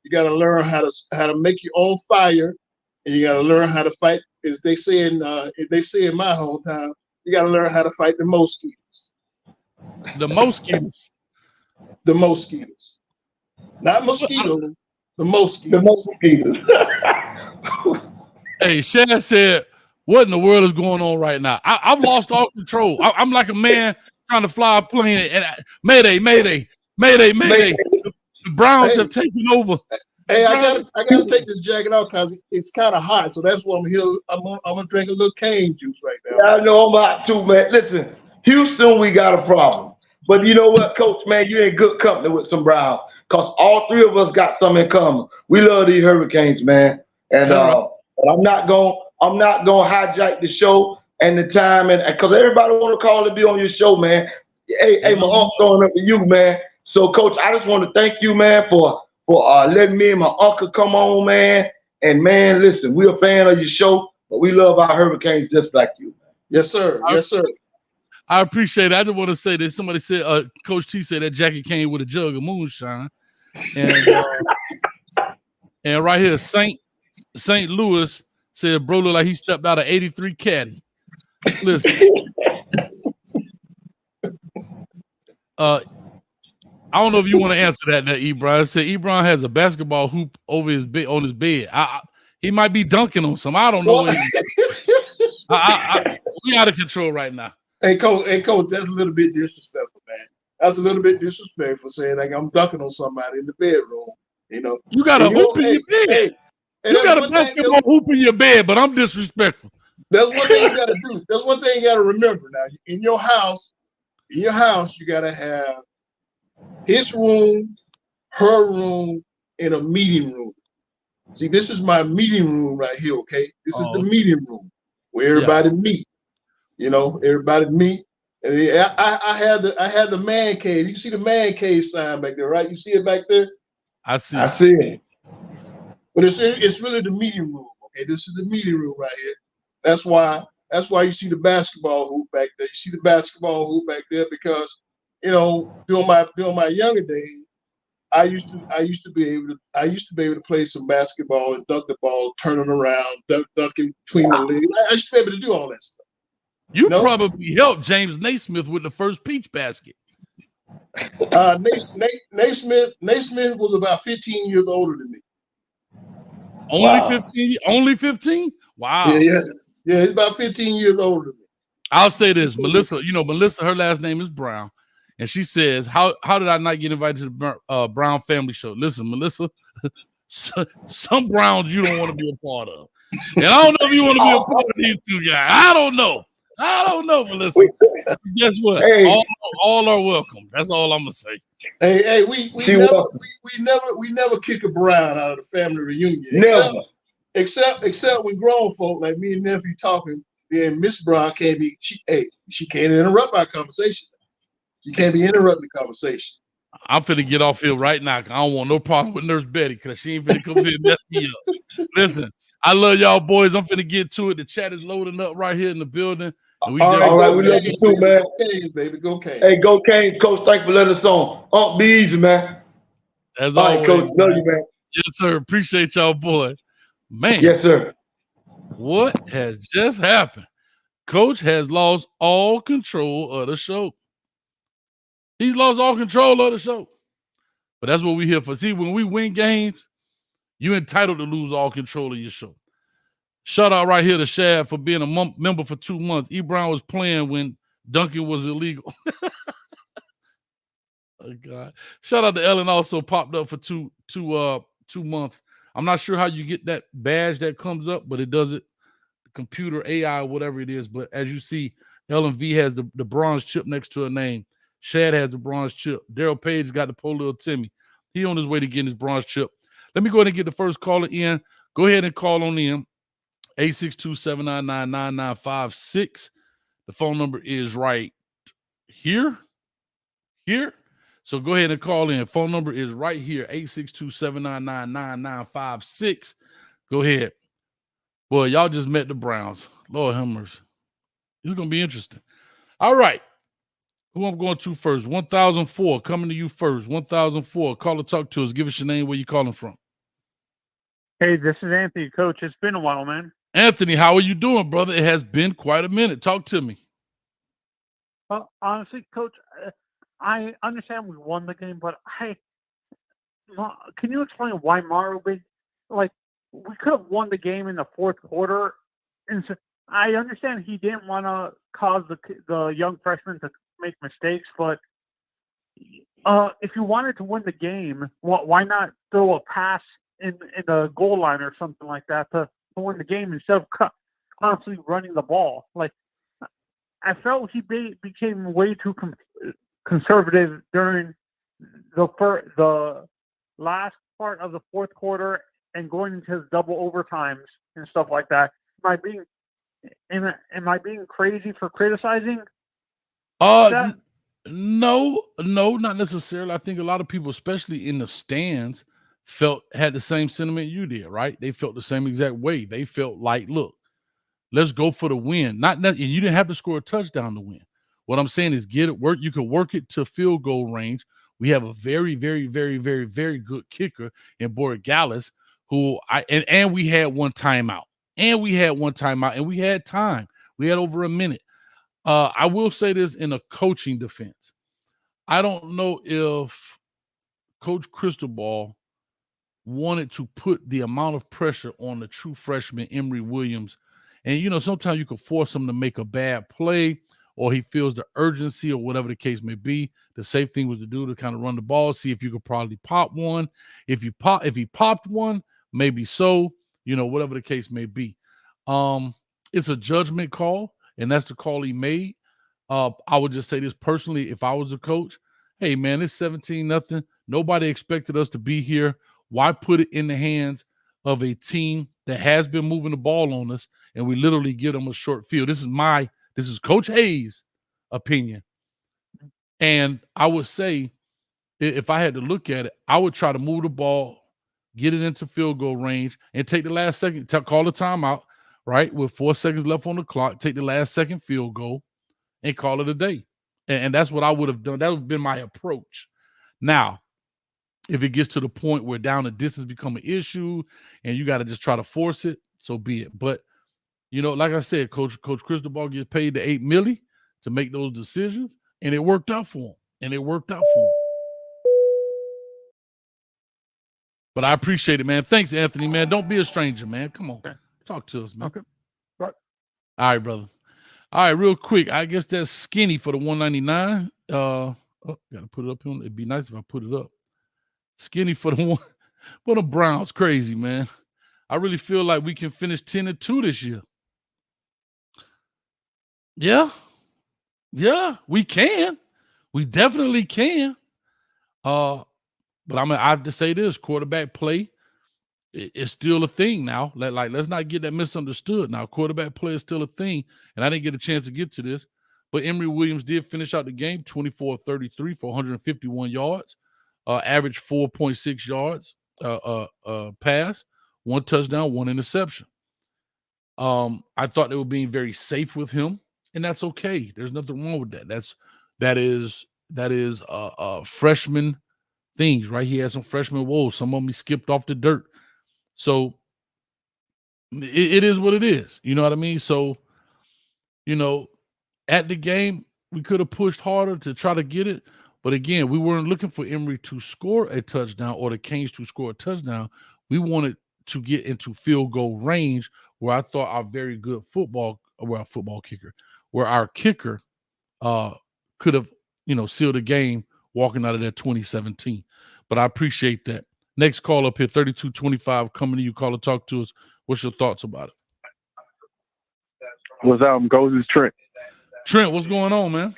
You got to learn how to make your own fire, and you got to learn how to fight. As they say in my hometown, you got to learn how to fight the mosquitoes. The mosquitoes. The mosquitoes. Not mosquitoes, the mosquitoes. The mosquitoes. Hey, Shad said, what in the world is going on right now? I've lost all control. I'm like a man trying to fly a plane. And Mayday. The Browns have taken over. Hey, I gotta take this jacket off because it's kind of hot. So that's why I'm here. I'm gonna drink a little cane juice right now. Yeah, I know I'm hot too, man. Listen, Houston, we got a problem. But you know what, Coach, man, you're in good company with some Browns. Because all three of us got something in common. We love these Hurricanes, man. And I'm not gonna hijack the show and the time, and because everybody want to call and be on your show, man. Hey, my uncle going up to you, man. So, Coach, I just want to thank you, man, for letting me and my uncle come on, man. And man, listen, we're a fan of your show, but we love our Hurricanes just like you. Yes, sir. Yes, sir. I appreciate it. I just want to say that somebody said, Coach T said that jacket came with a jug of moonshine. And and right here, St. Louis said, bro, look like he stepped out of 83 caddy. Listen. I don't know if you want to answer that, Ebron. I said Ebron has a basketball hoop over his bed on his bed. He might be dunking on some. I don't know. We out of control right now. Hey, Coach, that's a little bit disrespectful, man. That's a little bit disrespectful saying like I'm dunking on somebody in the bedroom. You know, you got a hoop in your bed. You got a basketball hoop in your bed, but I'm disrespectful. That's one thing you got to do. That's one thing you got to remember. Now, in your house, you got to have his room, her room, and a meeting room. See, this is my meeting room right here. Okay, this is the meeting room where everybody meet. You know, everybody meet. And I had the man cave. You see the man cave sign back there, right? You see it back there? I see it. But it's really the meeting room. Okay, this is the meeting room right here. That's why you see the basketball hoop back there. You see the basketball hoop back there because, you know, during my younger days, I used to be able to play some basketball and dunk the ball, turning around, dunking between the legs. I used to be able to do all that stuff. You probably helped James Naismith with the first peach basket. Naismith was about 15 years older than me. Only 15? Only 15? Wow. Yeah, he's about 15 years older than me. I'll say this, Melissa, her last name is Brown. And she says, how did I not get invited to the Brown family show? Listen, Melissa, some Browns you don't want to be a part of. And I don't know if you want to be a part of these two guys. I don't know, Melissa. Guess what? Hey. All are welcome. That's all I'm gonna say. Hey, we never kick a Brown out of the family reunion. Except when grown folk like me and nephew talking, then Miss Brown can't be. She can't interrupt our conversation. You can't be interrupting the conversation. I'm finna get off here right now. I don't want no problem with Nurse Betty because she ain't finna come here and mess me up. Listen, I love y'all boys. I'm finna get to it. The chat is loading up right here in the building. All right, we love you too, man. Go Canes, baby. Go Canes. Hey, go Canes, Coach. Thanks for letting us on. Be easy, man. As all always, right, Coach. Love you, man. Yes, sir. Appreciate y'all, boy. Man. Yes, sir. What has just happened? Coach has lost all control of the show. He's lost all control of the show. But that's what we're here for. See, when we win games, you're entitled to lose all control of your show. Shout out right here to Shad for being a member for 2 months. E. Brown was playing when dunking was illegal. Oh, God. Shout out to Ellen, also popped up for two months. I'm not sure how you get that badge that comes up, but it does it. Computer, AI, whatever it is. But as you see, Ellen V has the bronze chip next to her name. Shad has the bronze chip. Daryl Page got the poor little Timmy. He on his way to getting his bronze chip. Let me go ahead and get the first caller in. Go ahead and call on in. 862-799-9956. The phone number is right here. So go ahead and call in. Phone number is right here. 862-799-9956. Go ahead. Boy, y'all just met the Browns. Lord have mercy. This is going to be interesting. All right. Who I'm going to first? 1004 coming to you first. 1004. Call or talk to us. Give us your name, where you calling from. Hey, this is Anthony, Coach. It's been a while, man. Anthony, how are you doing, brother? It has been quite a minute. Talk to me. Honestly, Coach, I understand we won the game, but can you explain why Mario we could have won the game in the fourth quarter, and so I understand he didn't want to cause the young freshman to make mistakes, but if you wanted to win the game, why not throw a pass in the goal line or something like that to win the game instead of constantly running the ball? Like, I felt he became way too conservative during the last part of the fourth quarter and going into his double overtimes and stuff like that. Am I being crazy for criticizing that? No, not necessarily. I think a lot of people, especially in the stands, had the same sentiment you did, right? They felt the same exact way. They felt like, look, let's go for the win. And you didn't have to score a touchdown to win. What I'm saying is get it work. You can work it to field goal range. We have a very, very, very, very, very good kicker in Boris Gallus, who and we had one timeout. And we had time. We had over a minute. I will say this in a coaching defense. I don't know if Coach Cristobal wanted to put the amount of pressure on the true freshman Emory Williams. And, sometimes you can force him to make a bad play, or he feels the urgency or whatever the case may be. The safe thing was to do to kind of run the ball, see if you could probably pop one. If he popped one, maybe so, whatever the case may be. It's a judgment call, and that's the call he made. I would just say this personally, if I was a coach, hey, man, it's 17-0. Nobody expected us to be here. Why put it in the hands of a team that has been moving the ball on us, and we literally give them a short field? This is Coach Hayes' opinion. And I would say, if I had to look at it, I would try to move the ball, get it into field goal range, and take the last second, call the timeout, right? With 4 seconds left on the clock, take the last second field goal and call it a day. And that's what I would have done. That would have been my approach. Now, if it gets to the point where down the distance become an issue and you got to just try to force it, so be it. But, like I said, Coach Cristobal gets paid the $8 million to make those decisions, and it worked out for him. But I appreciate it, man. Thanks, Anthony, man. Don't be a stranger, man. Come on. Talk to us, man. Okay. Right. All right, brother. All right, real quick. I guess that's Skinny for the 199. Gotta put it up here. It'd be nice if I put it up. Skinny for the one. But the Browns, crazy, man. I really feel like we can finish 10-2 this year. Yeah, we can. We definitely can. But I have to say this: quarterback play is still a thing now. Let's not get that misunderstood. Now, quarterback play is still a thing, and I didn't get a chance to get to this, but Emory Williams did finish out the game 24-33 for 151 yards, average 4.6 yards pass, 1 touchdown, 1 interception. I thought they were being very safe with him, and that's okay. There's nothing wrong with that. That is freshman things, right? He had some freshman woes. Some of them he skipped off the dirt. So it is what it is. You know what I mean? So, at the game, we could have pushed harder to try to get it. But again, we weren't looking for Emory to score a touchdown or the Canes to score a touchdown. We wanted to get into field goal range where I thought our very good where our kicker could have, sealed the game walking out of that 2017. But I appreciate that. Next call up here, 3225, coming to you. Call and talk to us. What's your thoughts about it? What's up? Goes is Trent. Trent, what's going on, man?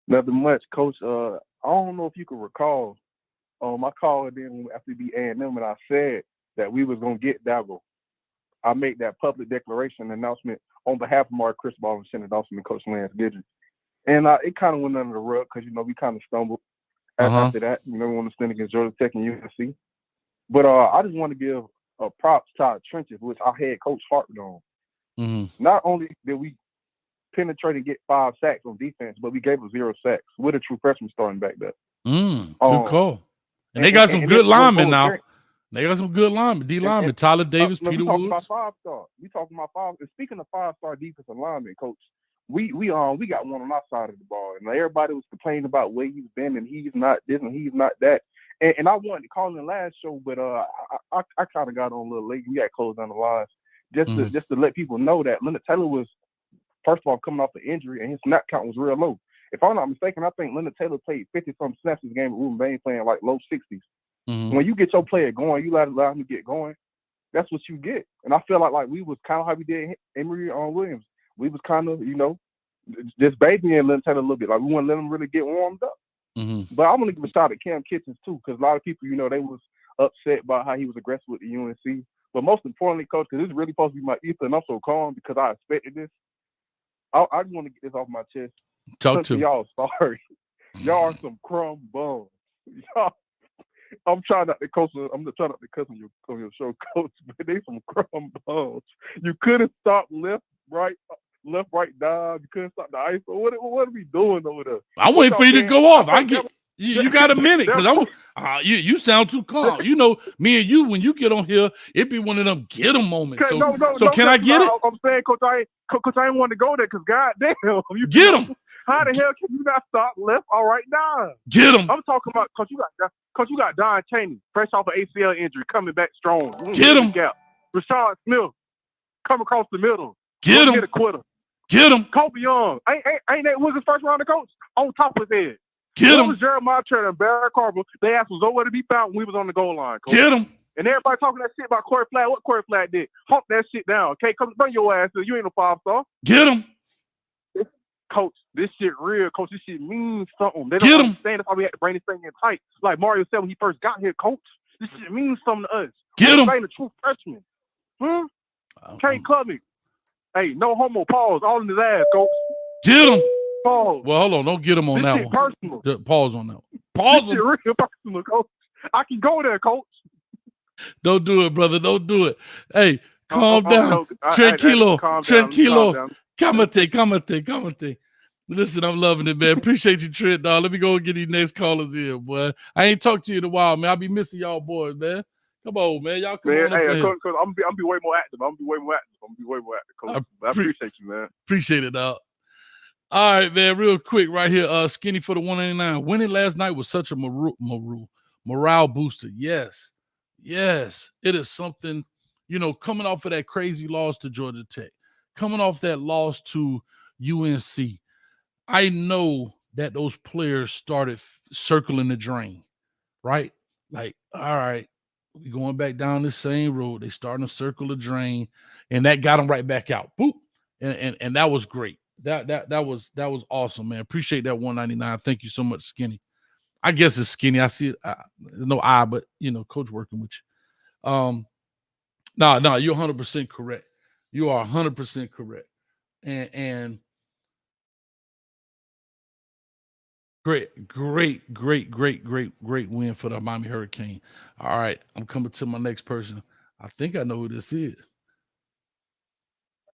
Nothing much, Coach. I don't know if you can recall. I called in after we beat A&M, and I said that we was gonna get Dabo. I made that public declaration announcement on behalf of Mark Cristobal and Shannon Dawson and Coach Lance Gidget. And it kind of went under the rug because we kind of stumbled after that. We won the stand against Georgia Tech and USC. But I just want to give props to our trenches, which our head coach harped on. Mm-hmm. Not only did we penetrate and get 5 sacks on defense, but we gave them 0 sacks with a true freshman starting back there. Good call. And they got some good linemen now. They got some good linemen, D linemen, Tyler Davis, Peter Woods. We talking about 5. And speaking of 5-star defensive linemen, Coach, we got one on our side of the ball, and everybody was complaining about where he's been, and he's not this and he's not that. And I wanted to call in the last show, but I kind of got on a little late. We got closed down the lines just to let people know that Leonard Taylor was, first of all, coming off an injury, and his snap count was real low. If I'm not mistaken, I think Leonard Taylor played 50-some snaps this game, with Ruben Bain playing like low 60s. When you get your player going, you allow him to get going. That's what you get. And I feel like we was kind of how we did Emory Williams. We was kind of, just babying Leonard Taylor a little bit. Like, we want to let him really get warmed up. But I want to give a shout out to Cam Kitchens too, because a lot of people, they was upset about how he was aggressive with the UNC. But most importantly, Coach, because this is really supposed to be my ether, and I'm so calm because I expected this. I just want to get this off my chest. Talk to y'all. Sorry, y'all are some crumb bums. Y'all, I'm trying not to cuss on your show, Coach, but they some crumb bums. You couldn't stop left, right, dive. You couldn't stop the ice. What are we doing over there? I'm waiting for you to go off. I get you got a minute because you sound too calm. Me and you, when you get on here, it be one of them get 'em moments. So can I get it? I'm saying, Coach, I ain't want to go there because goddamn, you get him. How the hell can you not stop left? All right, down. Get him. I'm talking about Coach. You got Don Chaney, fresh off an ACL injury, coming back strong. Get him. Rashad Smith, come across the middle. Get him. Get a quitter. Get him. Kobe Young. Ain't that was his first round of coach? On top of his head. Get him. Was Jeremiah Turner and Barry Carver. They asked was nowhere to be found when we was on the goal line. Coach. Get him. And everybody talking that shit about Corey Flatt. What Corey Flatt did? Hump that shit down. Okay, come bring your ass in. You ain't no 5-star. Get him. Coach, this shit real. Coach, this shit means something. They don't understand. That's why we had to bring this thing in tight. Like Mario said when he first got here, Coach. This shit means something to us. Get him. Ain't a true freshman. Can't club me. Hey, no homo. Pause. All in his ass, Coach. Get him. Pause. Well, hold on. Don't get him on this that shit one. Personal. Pause on that one. Pause. This shit real personal, Coach. I can go there, Coach. Don't do it, brother. Don't do it. Hey, calm down. Tranquilo. Calmate. Listen, I'm loving it, man. Appreciate you, Trent, dog. Let me go get these next callers in, boy. I ain't talked to you in a while, man. I'll be missing y'all boys, man. Come on, man. Y'all come on up here. Coach, I'm be way more active. Coach. I appreciate you, man. Appreciate it, dog. All right, man. Real quick right here. Skinny for the 199. Winning last night was such a morale booster. Yes. It is something, coming off of that crazy loss to Georgia Tech, coming off that loss to UNC. I know that those players started circling the drain, right? Like, all right, we going back down the same road. They starting to circle the drain, and that got them right back out. Boop. And that was great. That was awesome, man. Appreciate that 199. Thank you so much, Skinny. I guess it's Skinny. I see it. There's no I, but Coach working with you. No, you're 100% correct. You are 100% correct. And great win for the Miami Hurricane. All right, I'm coming to my next person. I think I know who this is.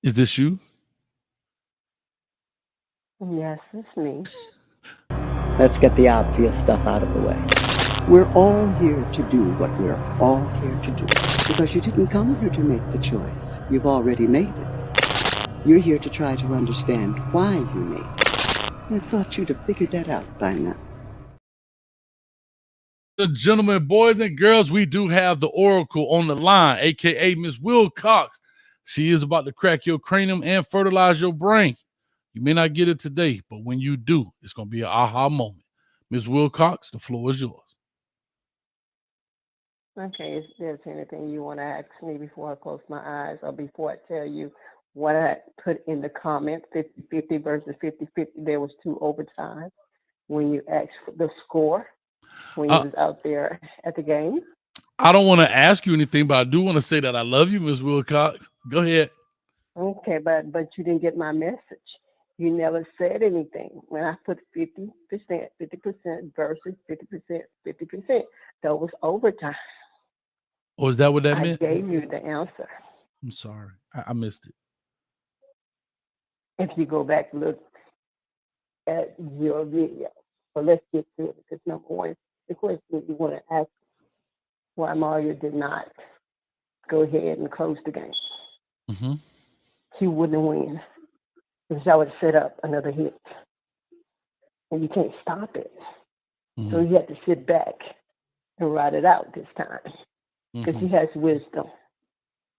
Is this you? Yes, it's me. Let's get the obvious stuff out of the way. We're all here to do what we're all here to do. Because you didn't come here to make the choice. You've already made it. You're here to try to understand why you made it. I thought you'd have figured that out by now. Gentlemen, boys and girls, we do have the Oracle on the line, a.k.a. Miss Wilcox. She is about to crack your cranium and fertilize your brain. You may not get it today, but when you do, it's going to be an aha moment. Ms. Wilcox, the floor is yours. Okay, if there's anything you want to ask me before I close my eyes or before I tell you what I put in the comments, 50-50 versus 50-50, there was 2 overtimes when you asked for the score, when you was out there at the game. I don't want to ask you anything, but I do want to say that I love you, Ms. Wilcox. Go ahead. Okay, but you didn't get my message. You never said anything. When I put 50% versus 50%, that was overtime. Oh, is that what that meant? I gave you the answer. I'm sorry. I missed it. If you go back and look at your video. But let's get to it, because number one, the question you want to ask why Mario did not go ahead and close the game. Mm-hmm. He wouldn't win. Because I would set up another hit. And you can't stop it. Mm-hmm. So you have to sit back and ride it out this time because he has wisdom.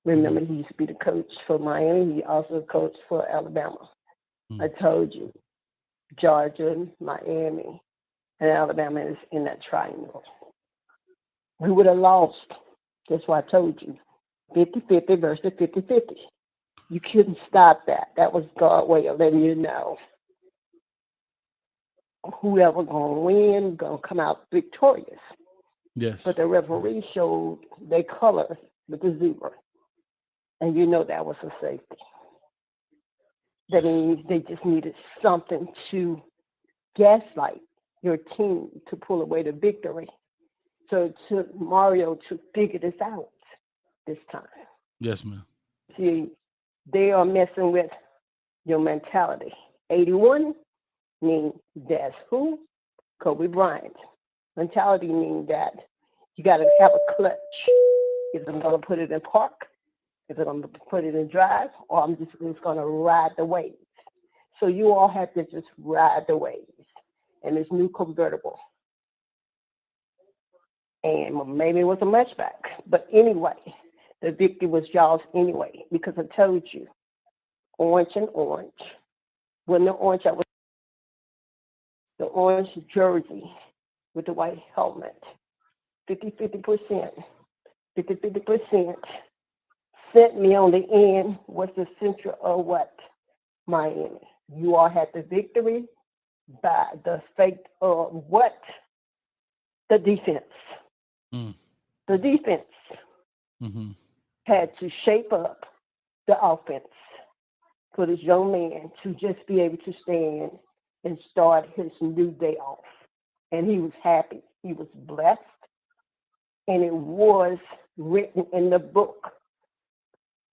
Remember, he used to be the coach for Miami. He also coached for Alabama. I told you, Georgia, Miami, and Alabama is in that triangle. We would have lost. That's why I told you, 50-50 versus 50-50. You couldn't stop that. That was God's way of letting you know whoever going to win, going to come out victorious. Yes. But the referee showed their color with the zebra. And you know that was a safety. That means they just needed something to gaslight your team to pull away the victory. So it took Mario to figure this out this time. Yes, ma'am. See, they are messing with your mentality. 81 means that's who? Kobe Bryant. Mentality means that you got to have a clutch. If I'm going to put it in park, if I'm going to put it in drive, or I'm just going to ride the waves. So you all have to just ride the waves. And this new convertible. And maybe it was a matchback. But anyway, the victory was y'all's anyway, because I told you, orange and orange. When the orange, I was the orange jersey with the white helmet. 50% sent me on the end was the center of what? Miami. You all had the victory by the fate of what? The defense. The defense had to shape up the offense for this young man to just be able to stand and start his new day off. And he was happy. He was blessed. And it was written in the book.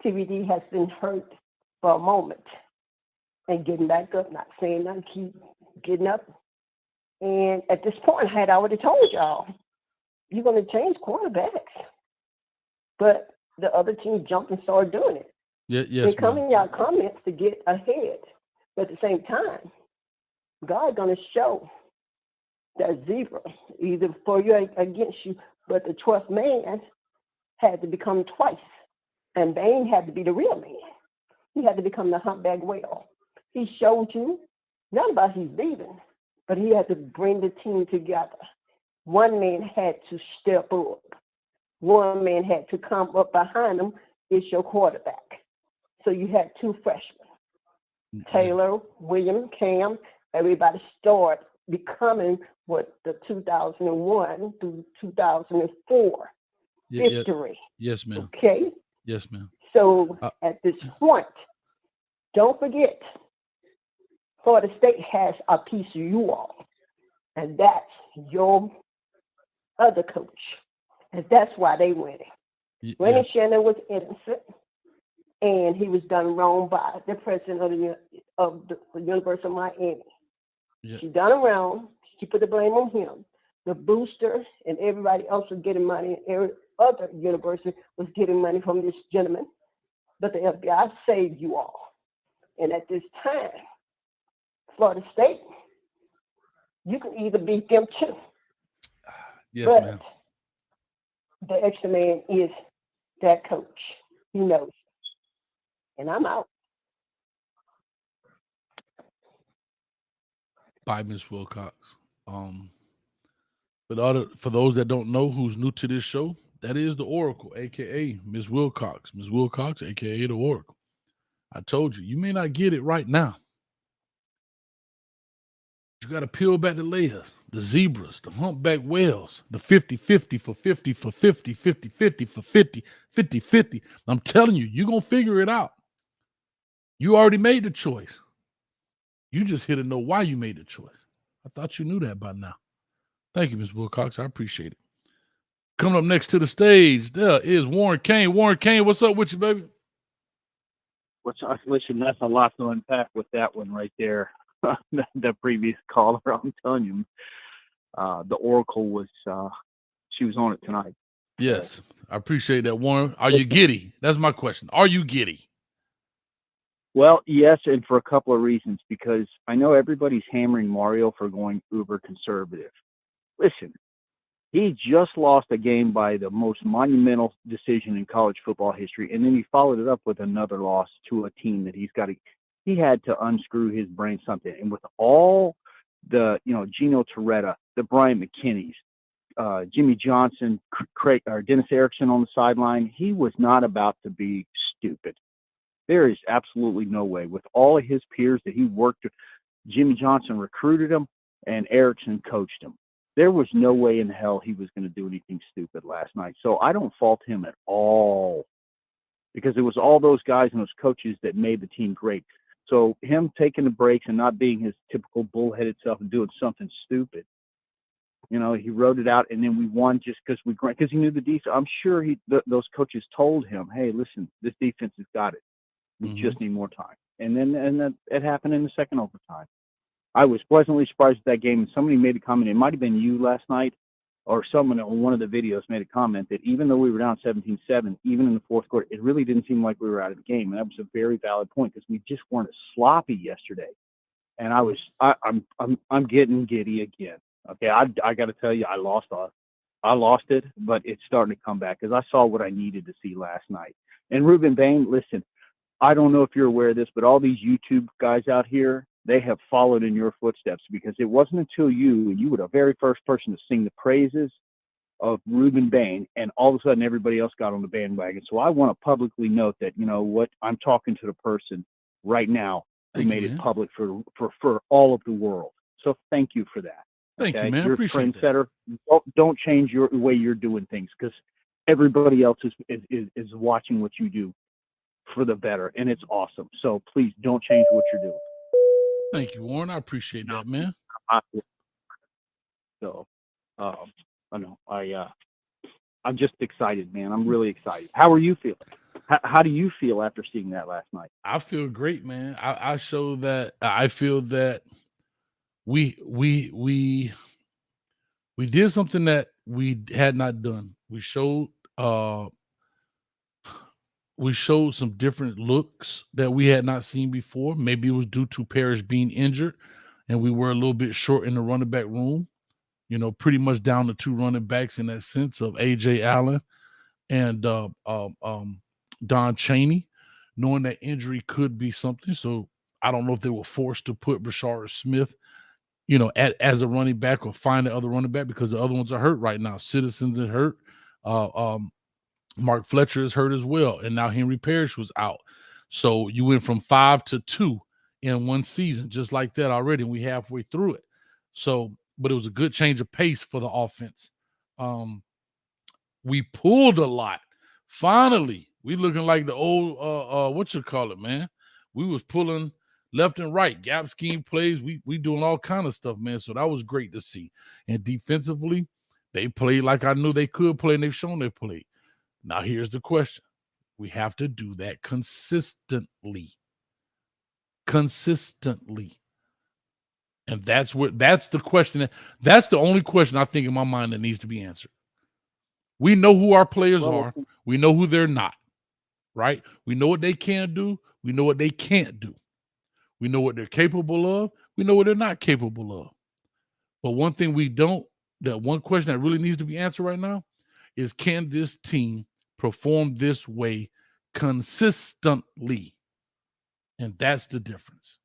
TVD has been hurt for a moment and getting back up, not saying nothing, keep getting up. And at this point, I had already told y'all, you're going to change quarterbacks. But the other team jumped and started doing it. Yes, they come in y'all comments to get ahead. But at the same time, God's going to show that zebra, either for you or against you. But the 12th man had to become twice. And Bane had to be the real man. He had to become the humpback whale. He showed you, not about he's leaving, but he had to bring the team together. One man had to step up. One man had to come up behind him. It's your quarterback. So you had two freshmen, Taylor, William, Cam. Everybody started becoming what the 2001 through 2004 victory. Yes, ma'am. Okay? Yes, ma'am. So at this point, don't forget, Florida State has a piece of you all, and that's your other coach, and that's why they winning. Randy Shannon was innocent, and he was done wrong by the president of the University of Miami. She done him wrong. She put the blame on him. The booster and everybody else was getting money. Every other university was getting money from this gentleman. But the FBI saved you all. And at this time, Florida State, you can either beat them too. Yes, but ma'am. The extra man is that coach. He knows. And I'm out. By Miss Wilcox. But for those that don't know who's new to this show, that is the Oracle, a.k.a. Miss Wilcox. Miss Wilcox, a.k.a. the Oracle. I told you, you may not get it right now. You got to peel back the layers, the zebras, the humpback whales, the 50-50 for 50 for 50, 50-50 for 50, 50-50. I'm telling you, you're going to figure it out. You already made the choice. You just here to know why you made the choice. I thought you knew that by now. Thank you, Ms. Wilcox. I appreciate it. Coming up next to the stage, there is Warren Kane. Warren Kane, what's up with you, baby? Listen, that's a lot to unpack with that one right there. The previous caller, I'm telling you, the Oracle was, she was on it tonight. Yes, I appreciate that, Warren. Are you giddy? That's my question. Are you giddy? Well, yes, and for a couple of reasons, because I know everybody's hammering Mario for going uber conservative. Listen, He just lost a game by the most monumental decision in college football history, and then he followed it up with another loss to a team that he had to unscrew his brain something. And with all the, Gino Torretta, the Brian McKinneys, Jimmy Johnson, Craig, or Dennis Erickson on the sideline, he was not about to be stupid. There is absolutely no way. With all of his peers that he worked with, Jimmy Johnson recruited him and Erickson coached him. There was no way in hell he was going to do anything stupid last night. So I don't fault him at all, because it was all those guys and those coaches that made the team great. So him taking the breaks and not being his typical bullheaded self and doing something stupid, he wrote it out, and then we won just because he knew the defense. I'm sure those coaches told him, "Hey, listen, this defense has got it. We just need more time." And then it happened in the second overtime. I was pleasantly surprised at that game. And somebody made a comment. It might have been you last night, or someone on one of the videos made a comment that even though we were down 17-7, even in the fourth quarter, it really didn't seem like we were out of the game. And that was a very valid point, because we just weren't as sloppy yesterday. And I'm getting giddy again. Okay, I got to tell you, I lost it, but it's starting to come back, because I saw what I needed to see last night. And Ruben Bain, listen, I don't know if you're aware of this, but all these YouTube guys out here, they have followed in your footsteps, because it wasn't until you were the very first person to sing the praises of Ruben Bain, and all of a sudden everybody else got on the bandwagon. So I want to publicly note that, I'm talking to the person right now who made it public for all of the world. So thank you for that. Thank you, man. You're a trendsetter. Don't change your way you're doing things, because everybody else is watching what you do for the better, and it's awesome. So please don't change what you're doing. Thank you, Warren. I appreciate that, man. So, I know I'm just excited, man. I'm really excited. How are you feeling? How do you feel after seeing that last night? I feel great, man. I feel that we did something that we had not done. We showed some different looks that we had not seen before. Maybe it was due to Parrish being injured, and we were a little bit short in the running back room, pretty much down to two running backs in that sense of A.J. Allen and Don Chaney, knowing that injury could be something. So I don't know if they were forced to put Brashard Smith, as a running back, or find the other running back, because the other ones are hurt right now. Citizens is hurt. Mark Fletcher is hurt as well, and now Henry Parrish was out. So you went from 5 to 2 in one season, just like that already, and we halfway through it. So, but it was a good change of pace for the offense. We pulled a lot. Finally, we looking like the old man. We was pulling left and right, gap scheme plays. We doing all kind of stuff, man. So that was great to see. And defensively, they played like I knew they could play, and they've shown they played. Now, here's the question. We have to do that consistently. And that's the question. That's the only question I think in my mind that needs to be answered. We know who our players are. We know who they're not, right? We know what they can do. We know what they can't do. We know what they're capable of. We know what they're not capable of. But one thing one question that really needs to be answered right now is, can this team perform this way consistently? And that's the difference.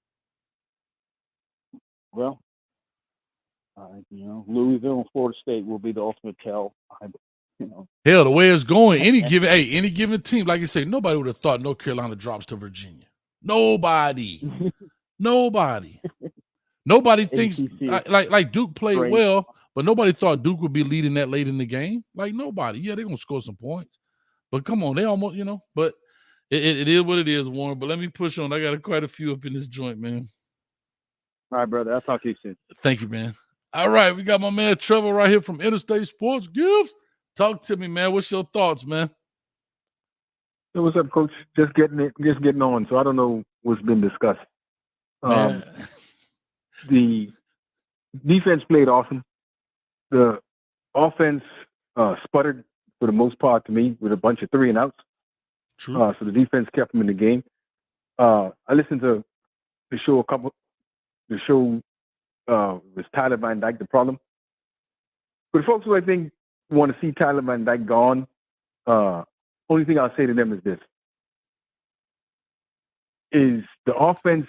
Well, Louisville and Florida State will be the ultimate tell. Hell, the way it's going, any given team, like you say, nobody would have thought North Carolina drops to Virginia. Nobody thinks like Duke played well, but nobody thought Duke would be leading that late in the game. Like, nobody. Yeah, they're gonna score some points, but come on, they almost, But it is what it is, Warren. But let me push on. I got quite a few up in this joint, man. All right, brother. I'll talk to you soon. Thank you, man. All right, we got my man Trevor right here from Interstate Sports. Gibbs, talk to me, man. What's your thoughts, man? Hey, what's up, Coach? Just getting on. So I don't know what's been discussed. The defense played awesome. The offense sputtered for the most part to me with a bunch of 3 and outs. True. So the defense kept them in the game. I listened to the show was Tyler Van Dyke the problem. But folks who I think want to see Tyler Van Dyke gone. Only thing I'll say to them is this: is the offense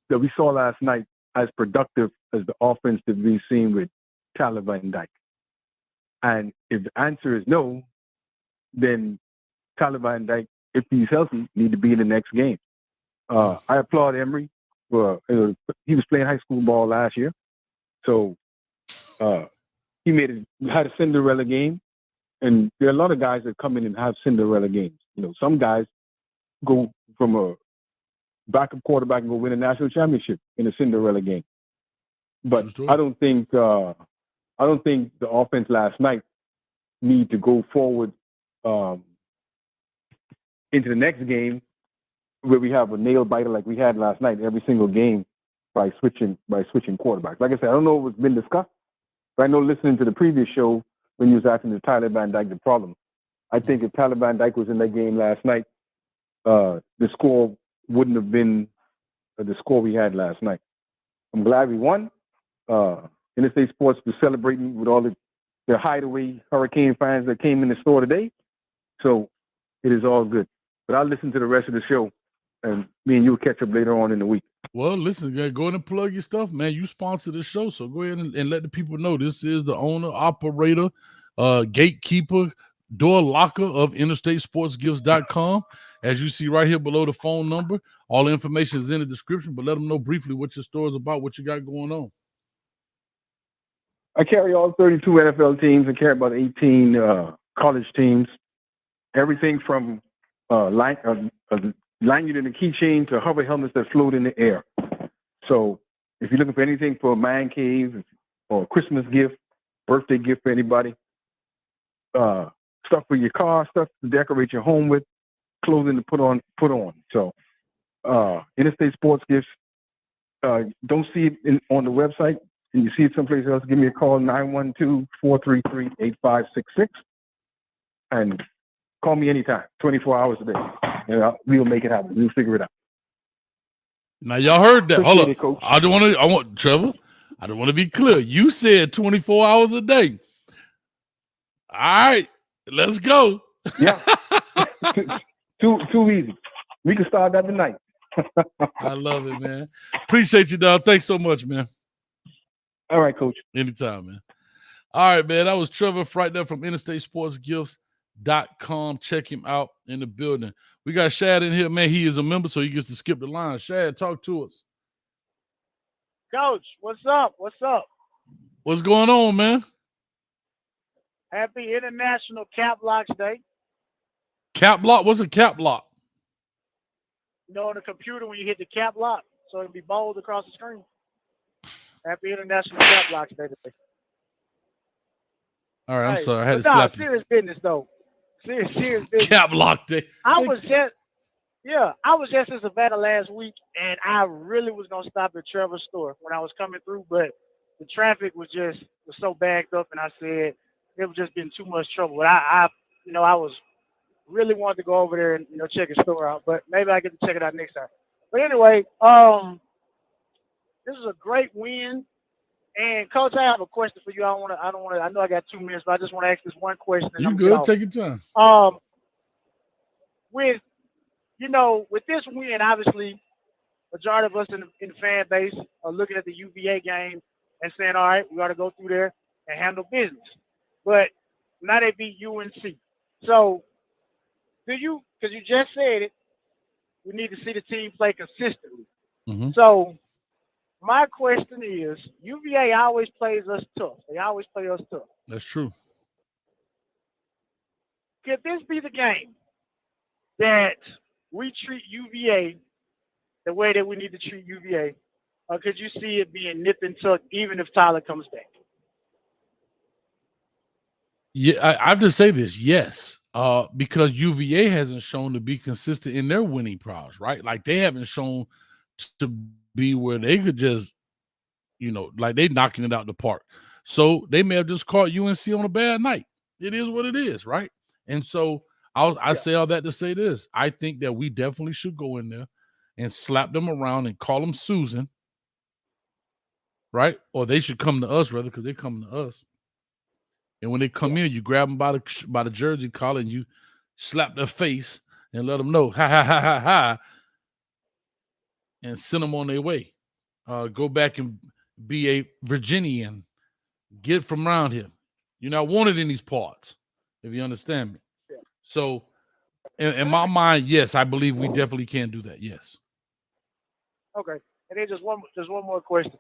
that we saw last night as productive as the offense that we've seen with Tyler Van Dyke? And if the answer is no, then Tyler Van Dyke, if he's healthy, need to be in the next game. I applaud Emory. He was playing high school ball last year, so he had a Cinderella game. And there are a lot of guys that come in and have Cinderella games. You know, some guys go from a backup quarterback and go win a national championship in a Cinderella game. But I don't think the offense last night need to go forward into the next game where we have a nail biter like we had last night every single game by switching quarterbacks. Like I said, I don't know if it's been discussed, but I know listening to the previous show when you was asking the Tyler Van Dyke the problem, I think if Tyler Van Dyke was in that game last night, the score wouldn't have been the score we had last night. I'm glad we won. Interstate Sports was celebrating with all the hideaway Hurricane fans that came in the store today. So it is all good. But I'll listen to the rest of the show, and me and you will catch up later on in the week. Well, listen, go ahead and plug your stuff, man. You sponsor the show, so go ahead and let the people know this is the owner, operator, gatekeeper, door locker of interstatesportsgifts.com. As you see right here below the phone number, all the information is in the description, but let them know briefly what your store is about, what you got going on. I carry all 32 NFL teams. I carry about 18 college teams. Everything from lanyard and a keychain to hover helmets that float in the air. So if you're looking for anything for a man cave or a Christmas gift, birthday gift for anybody, stuff for your car, stuff to decorate your home with, clothing to put on. So Interstate Sports Gifts. Don't see it on the website, and you see it someplace else, give me a call, 912-433-8566. And call me anytime, 24 hours a day. We'll make it happen. We'll figure it out. Now, y'all heard that. Appreciate Hold it, up. Coach. Trevor, I don't want to be clear. You said 24 hours a day. All right, let's go. Yeah. Too easy. We can start that tonight. I love it, man. Appreciate you, dog. Thanks so much, man. All right, Coach. Anytime, man. All right, man. That was Trevor right there from InterstateSportsGifts.com. Check him out in the building. We got Shad in here, man. He is a member, so he gets to skip the line. Shad, talk to us. Coach, what's up? What's up? What's going on, man? Happy International Cap Locks Day. Cap lock? What's a cap lock? You know, on the computer when you hit the cap lock, so it'll be bold across the screen. Happy International Cap Locks Day today. All right, I'm Hey, sorry. I had to but slap you. serious business, though. Serious business. Cap lock day. I was just in Savannah last week, and I really was going to stop at Trevor's store when I was coming through, but the traffic was so backed up, and I said it was just been too much trouble. But I was really wanted to go over there and, check his store out, but maybe I get to check it out next time. But anyway, this is a great win. And Coach, I have a question for you. I know I got 2 minutes, but I just want to ask this one question. You good? Take your time. With this win, obviously, majority of us in the fan base are looking at the UVA game and saying, all right, we got to go through there and handle business. But now they beat UNC. So because you just said it, we need to see the team play consistently. Mm-hmm. So my question is, UVA always plays us tough. They always play us tough. That's true. Could this be the game that we treat UVA the way that we need to treat UVA? Or could you see it being nipped and tucked even if Tyler comes back? Yeah, I have to say this, yes. Because UVA hasn't shown to be consistent in their winning prowess, right? Like they haven't shown to be where they could just, like they knocking it out the park. So they may have just caught UNC on a bad night. It is what it is, right? And so I say all that to say this. I think that we definitely should go in there and slap them around and call them Susan, right? Or they should come to us rather, because they're coming to us. And when they come in, you grab them by the jersey collar and you slap their face and let them know, ha, ha, ha, ha, ha, and send them on their way. Go back and be a Virginian. Get from around here. You're not wanted in these parts, if you understand me. Yeah. So, in my mind, yes, I believe we definitely can do that. Yes. Okay. And then just one more question.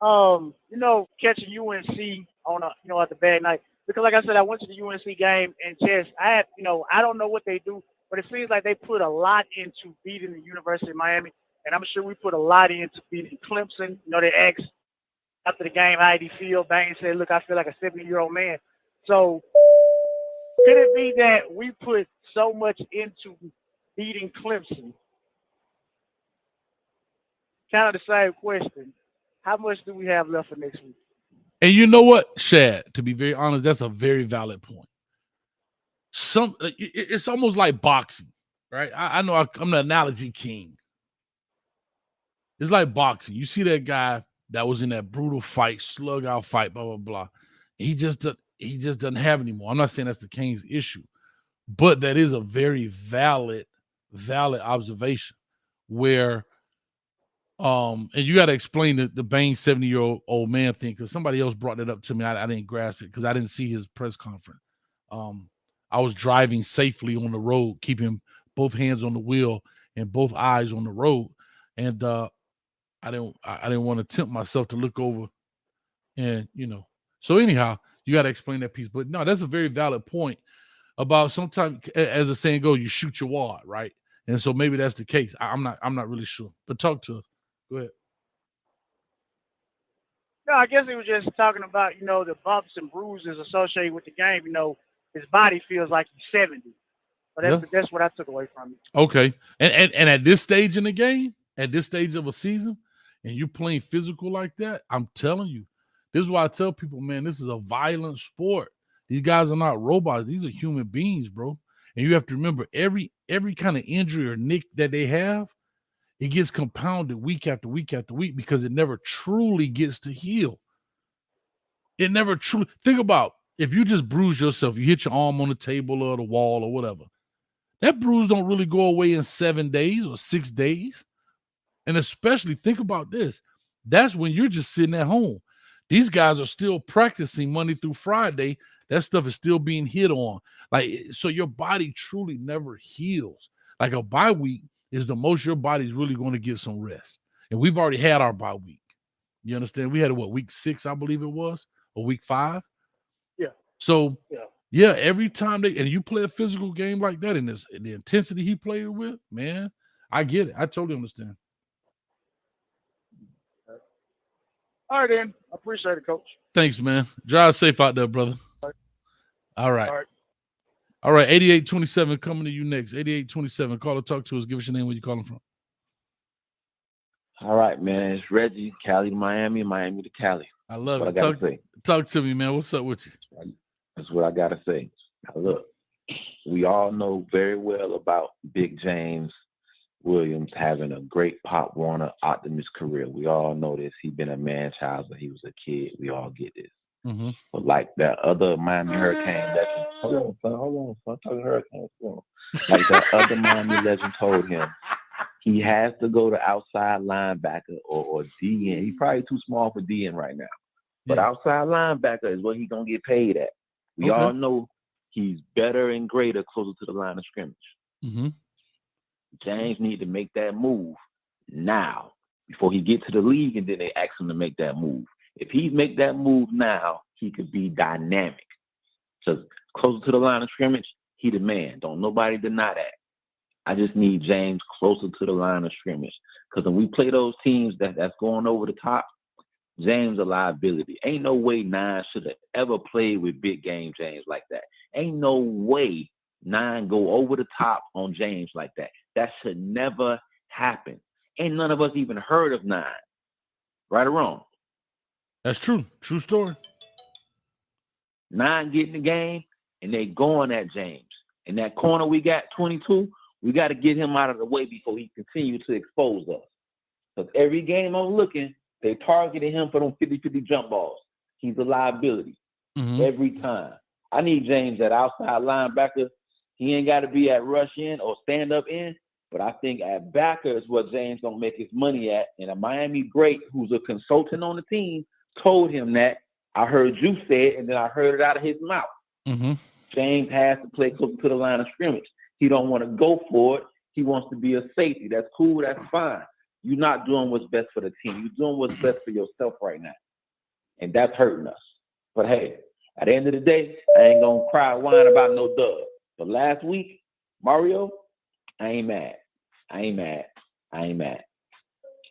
Catching UNC on at the bad night, because like I said, I went to the UNC game and I don't know what they do, but it seems like they put a lot into beating the University of Miami, and I'm sure we put a lot into beating Clemson. They asked after the game how did he feel. Bang said, "Look, I feel like a 70-year-old man." So could it be that we put so much into beating Clemson? Kind of the same question. How much do we have left for next week? And you know what, Shad, to be very honest, that's a very valid point. It's almost like boxing, right? I know I'm the analogy king. It's like boxing. You see that guy that was in that brutal fight, slug out fight, blah, blah, blah. He just doesn't have anymore. I'm not saying that's the King's issue, but that is a very valid observation where and you got to explain the Bane 70-year-old man thing, because somebody else brought that up to me. I didn't grasp it because I didn't see his press conference. I was driving safely on the road, keeping both hands on the wheel and both eyes on the road, and I didn't want to tempt myself to look over, and So anyhow, you got to explain that piece. But no, that's a very valid point about sometimes, as the saying goes, you shoot your wad, right? And so maybe that's the case. I'm not really sure. But talk to us. Go ahead. No, I guess he was just talking about, the bumps and bruises associated with the game. His body feels like he's 70. But that's what I took away from it. Okay. And at this stage in the game, at this stage of a season, and you playing physical like that, I'm telling you, this is why I tell people, man, this is a violent sport. These guys are not robots. These are human beings, bro. And you have to remember, every kind of injury or nick that they have, it gets compounded week after week after week because it never truly gets to heal. It never truly. Think about if you just bruise yourself, you hit your arm on the table or the wall or whatever. That bruise don't really go away in 7 days or 6 days. And especially think about this. That's when you're just sitting at home. These guys are still practicing Monday through Friday. That stuff is still being hit on. So your body truly never heals. Like a bye week is the most your body's really going to get some rest. And we've already had our bye week. You understand? We had week 6, I believe it was, or week 5. Yeah. So yeah, every time and you play a physical game like that, and the intensity he played with, man, I get it. I totally understand. All right, then. I appreciate it, Coach. Thanks, man. Drive safe out there, brother. All right. All right, 8827 coming to you next. 8827, call or talk to us. Give us your name, where you calling from. All right, man. It's Reggie, Cali to Miami, Miami to Cali. I love it. Talk to me, man. What's up with you? That's what I got to say. Now, look, we all know very well about Big James Williams having a great Pop Warner optimist career. We all know this. He's been a man-child when he was a kid. We all get this. Mm-hmm. But like that other Miami Hurricane legend, hold on, son. I'm talking Hurricane. Like that other Miami legend told him, he has to go to outside linebacker or DN. He's probably too small for DN right now. But outside linebacker is what he's going to get paid at. We all know he's better and greater closer to the line of scrimmage. Mm-hmm. James need to make that move now before he get to the league, and then they ask him to make that move. If he make that move now, he could be dynamic. So closer to the line of scrimmage, he the man. Don't nobody deny that. I just need James closer to the line of scrimmage. Because when we play those teams that's going over the top, James a liability. Ain't no way Nine should have ever played with big game James like that. Ain't no way Nine go over the top on James like that. That should never happen. Ain't none of us even heard of Nine. Right or wrong? That's true. True story. Nine get in the game, and they going at James. In that corner we got 22, we got to get him out of the way before he continue to expose us. Because every game I'm looking, they targeted him for them 50-50 jump balls. He's a liability every time. I need James at outside linebacker. He ain't got to be at rush in or stand up in, but I think at backer is what James gonna make his money at. And a Miami great who's a consultant on the team told him that. I heard you say it, and then I heard it out of his mouth. Mm-hmm. James has to play close to the line of scrimmage. He don't want to go for it. He wants to be a safety. That's cool. That's fine. You're not doing what's best for the team. You're doing what's best for yourself right now. And that's hurting us. But hey, at the end of the day, I ain't going to cry or whine about no dub. But last week, Mario, I ain't mad. I'm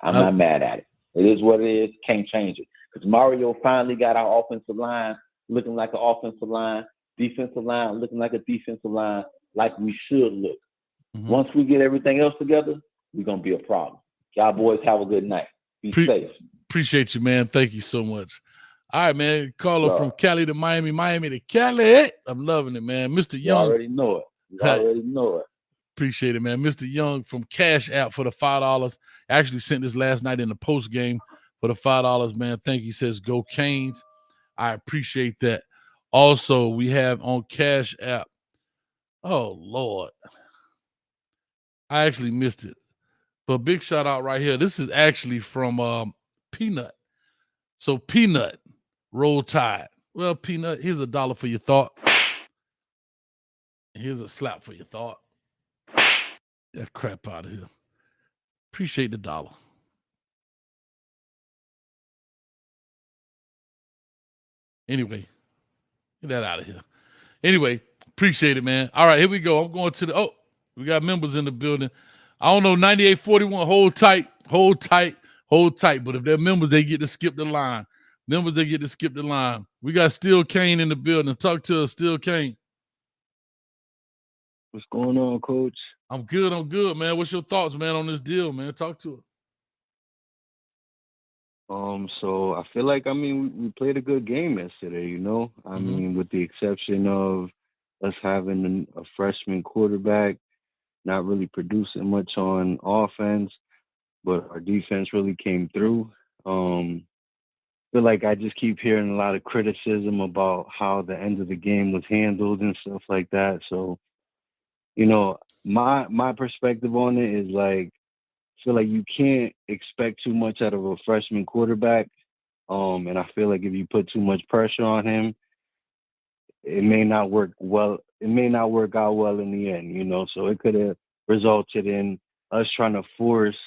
not mad at it. It is what it is. Can't change it. Because Mario finally got our offensive line looking like an offensive line, defensive line looking like a defensive line, like we should look. Mm-hmm. Once we get everything else together, we're going to be a problem. Y'all boys have a good night. Be safe. Appreciate you, man. Thank you so much. All right, man. Caller from Cali to Miami, Miami to Cali. I'm loving it, man. Mr. Young. You already know it. Appreciate it, man. Mr. Young from Cash App for the $5. Actually sent this last night in the post game for the $5, man. Thank you. He says, go Canes. I appreciate that. Also, we have on Cash App. Oh, Lord. I actually missed it. But big shout out right here. This is actually from Peanut. So Peanut, Roll Tide. Well, Peanut, here's $1 for your thought. Here's a slap for your thought. That crap out of here. Appreciate the $1. Anyway, get that out of here. Anyway, appreciate it, man. All right, here we go. I'm going to the we got members in the building. I don't know, 9841, hold tight. But if they're members, they get to skip the line. We got Steel Kane in the building. Talk to us, Steel Kane. What's going on, Coach? I'm good, man. What's your thoughts, man, on this deal, man? Talk to us. So I feel like, we played a good game yesterday, you know? I mean, with the exception of us having a freshman quarterback, not really producing much on offense, but our defense really came through. I feel like I just keep hearing a lot of criticism about how the end of the game was handled and stuff like that. So, you know, my perspective on it is like, I feel like you can't expect too much out of a freshman quarterback. And I feel like if you put too much pressure on him, it may not work well. It may not work out well in the end, you know. So it could have resulted in us trying to force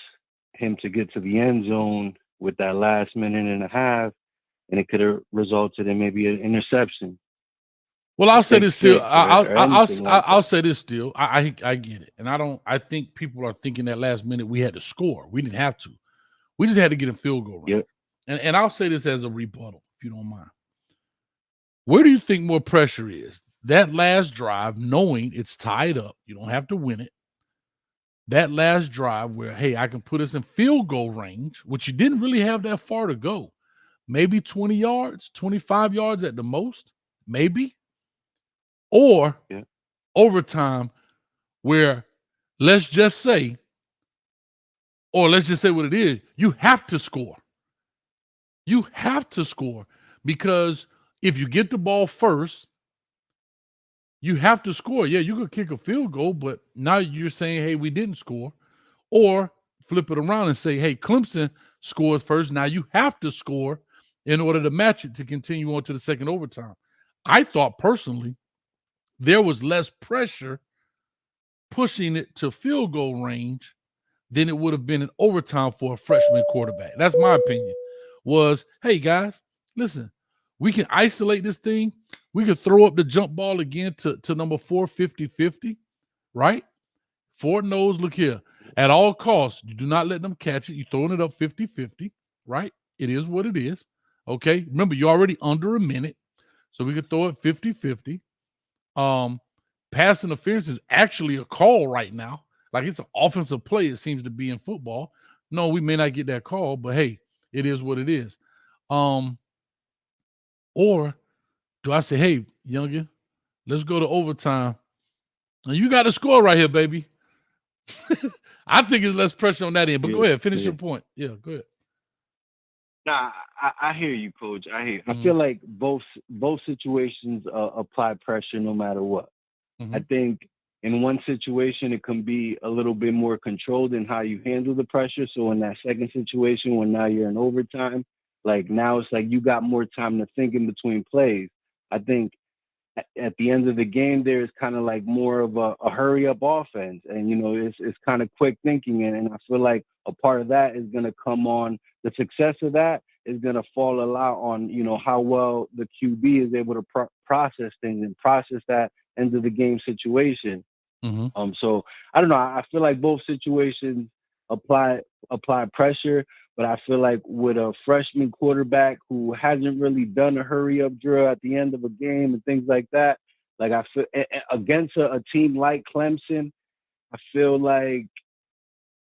him to get to the end zone with that last minute and a half, and it could have resulted in maybe an interception. Well, I'll say this still. I'll say this still. I get it, and I think people are thinking that last minute we had to score. We didn't have to. We just had to get a field goal. Right? Yep. And I'll say this as a rebuttal, if you don't mind. Where do you think more pressure is? That last drive, knowing it's tied up, you don't have to win it. That last drive where, hey, I can put us in field goal range, which you didn't really have that far to go. Maybe 20 yards, 25 yards at the most, maybe. Or overtime where let's just say what it is, you have to score. You have to score because if you get the ball first, you have to score. Yeah, you could kick a field goal, but now you're saying, hey, we didn't score. Or flip it around and say, hey, Clemson scores first. Now you have to score in order to match it to continue on to the second overtime. I thought personally there was less pressure pushing it to field goal range than it would have been in overtime for a freshman quarterback. That's my opinion. Was, hey, guys, listen, we can isolate this thing. We could throw up the jump ball again to number 4, 50-50, right? Ford knows, look here, at all costs, you do not let them catch it. You're throwing it up 50-50, right? It is what it is, okay? Remember, you're already under a minute, so we could throw it 50-50. Pass interference is actually a call right now. Like it's an offensive play, it seems to be in football. No, we may not get that call, but hey, it is what it is. Or do I say, hey, youngin, let's go to overtime. And you got to score right here, baby. I think it's less pressure on that end. But go ahead, finish your point. Yeah, go ahead. Nah, I hear you, Coach. I hear you. Mhm. I feel like both situations apply pressure no matter what. I think in one situation it can be a little bit more controlled in how you handle the pressure. So in that second situation, when now you're in overtime, like now it's like you got more time to think in between plays. I think at the end of the game, there's kind of like more of a hurry up offense, and it's kind of quick thinking, and I feel like a part of that is going to come on the success of that is going to fall a lot on how well the QB is able to process things and process that end of the game situation. So I don't know. I feel like both situations apply pressure, but I feel like with a freshman quarterback who hasn't really done a hurry up drill at the end of a game and things like that, like I feel against a team like Clemson, I feel like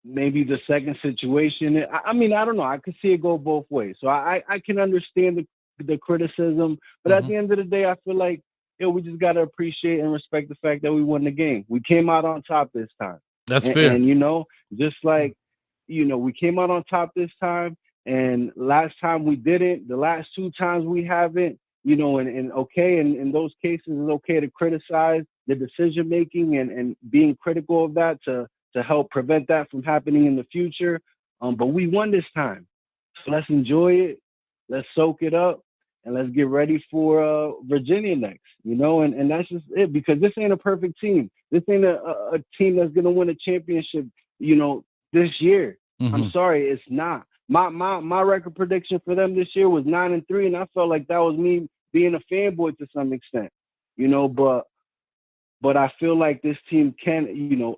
maybe the second situation. I mean, I don't know. I could see it go both ways. So I can understand the criticism, but at the end of the day, I feel like we just got to appreciate and respect the fact that we won the game. We came out on top this time. That's fair. And just like, we came out on top this time, and last time we didn't. The last two times we haven't, and okay, and in those cases, it's okay to criticize the decision making and being critical of that to help prevent that from happening in the future. But we won this time. So let's enjoy it. Let's soak it up. And let's get ready for Virginia next, and that's just it, because this ain't a perfect team. This ain't a team that's going to win a championship, this year. I'm sorry, it's not. My record prediction for them this year was 9-3, and I felt like that was me being a fanboy to some extent, but I feel like this team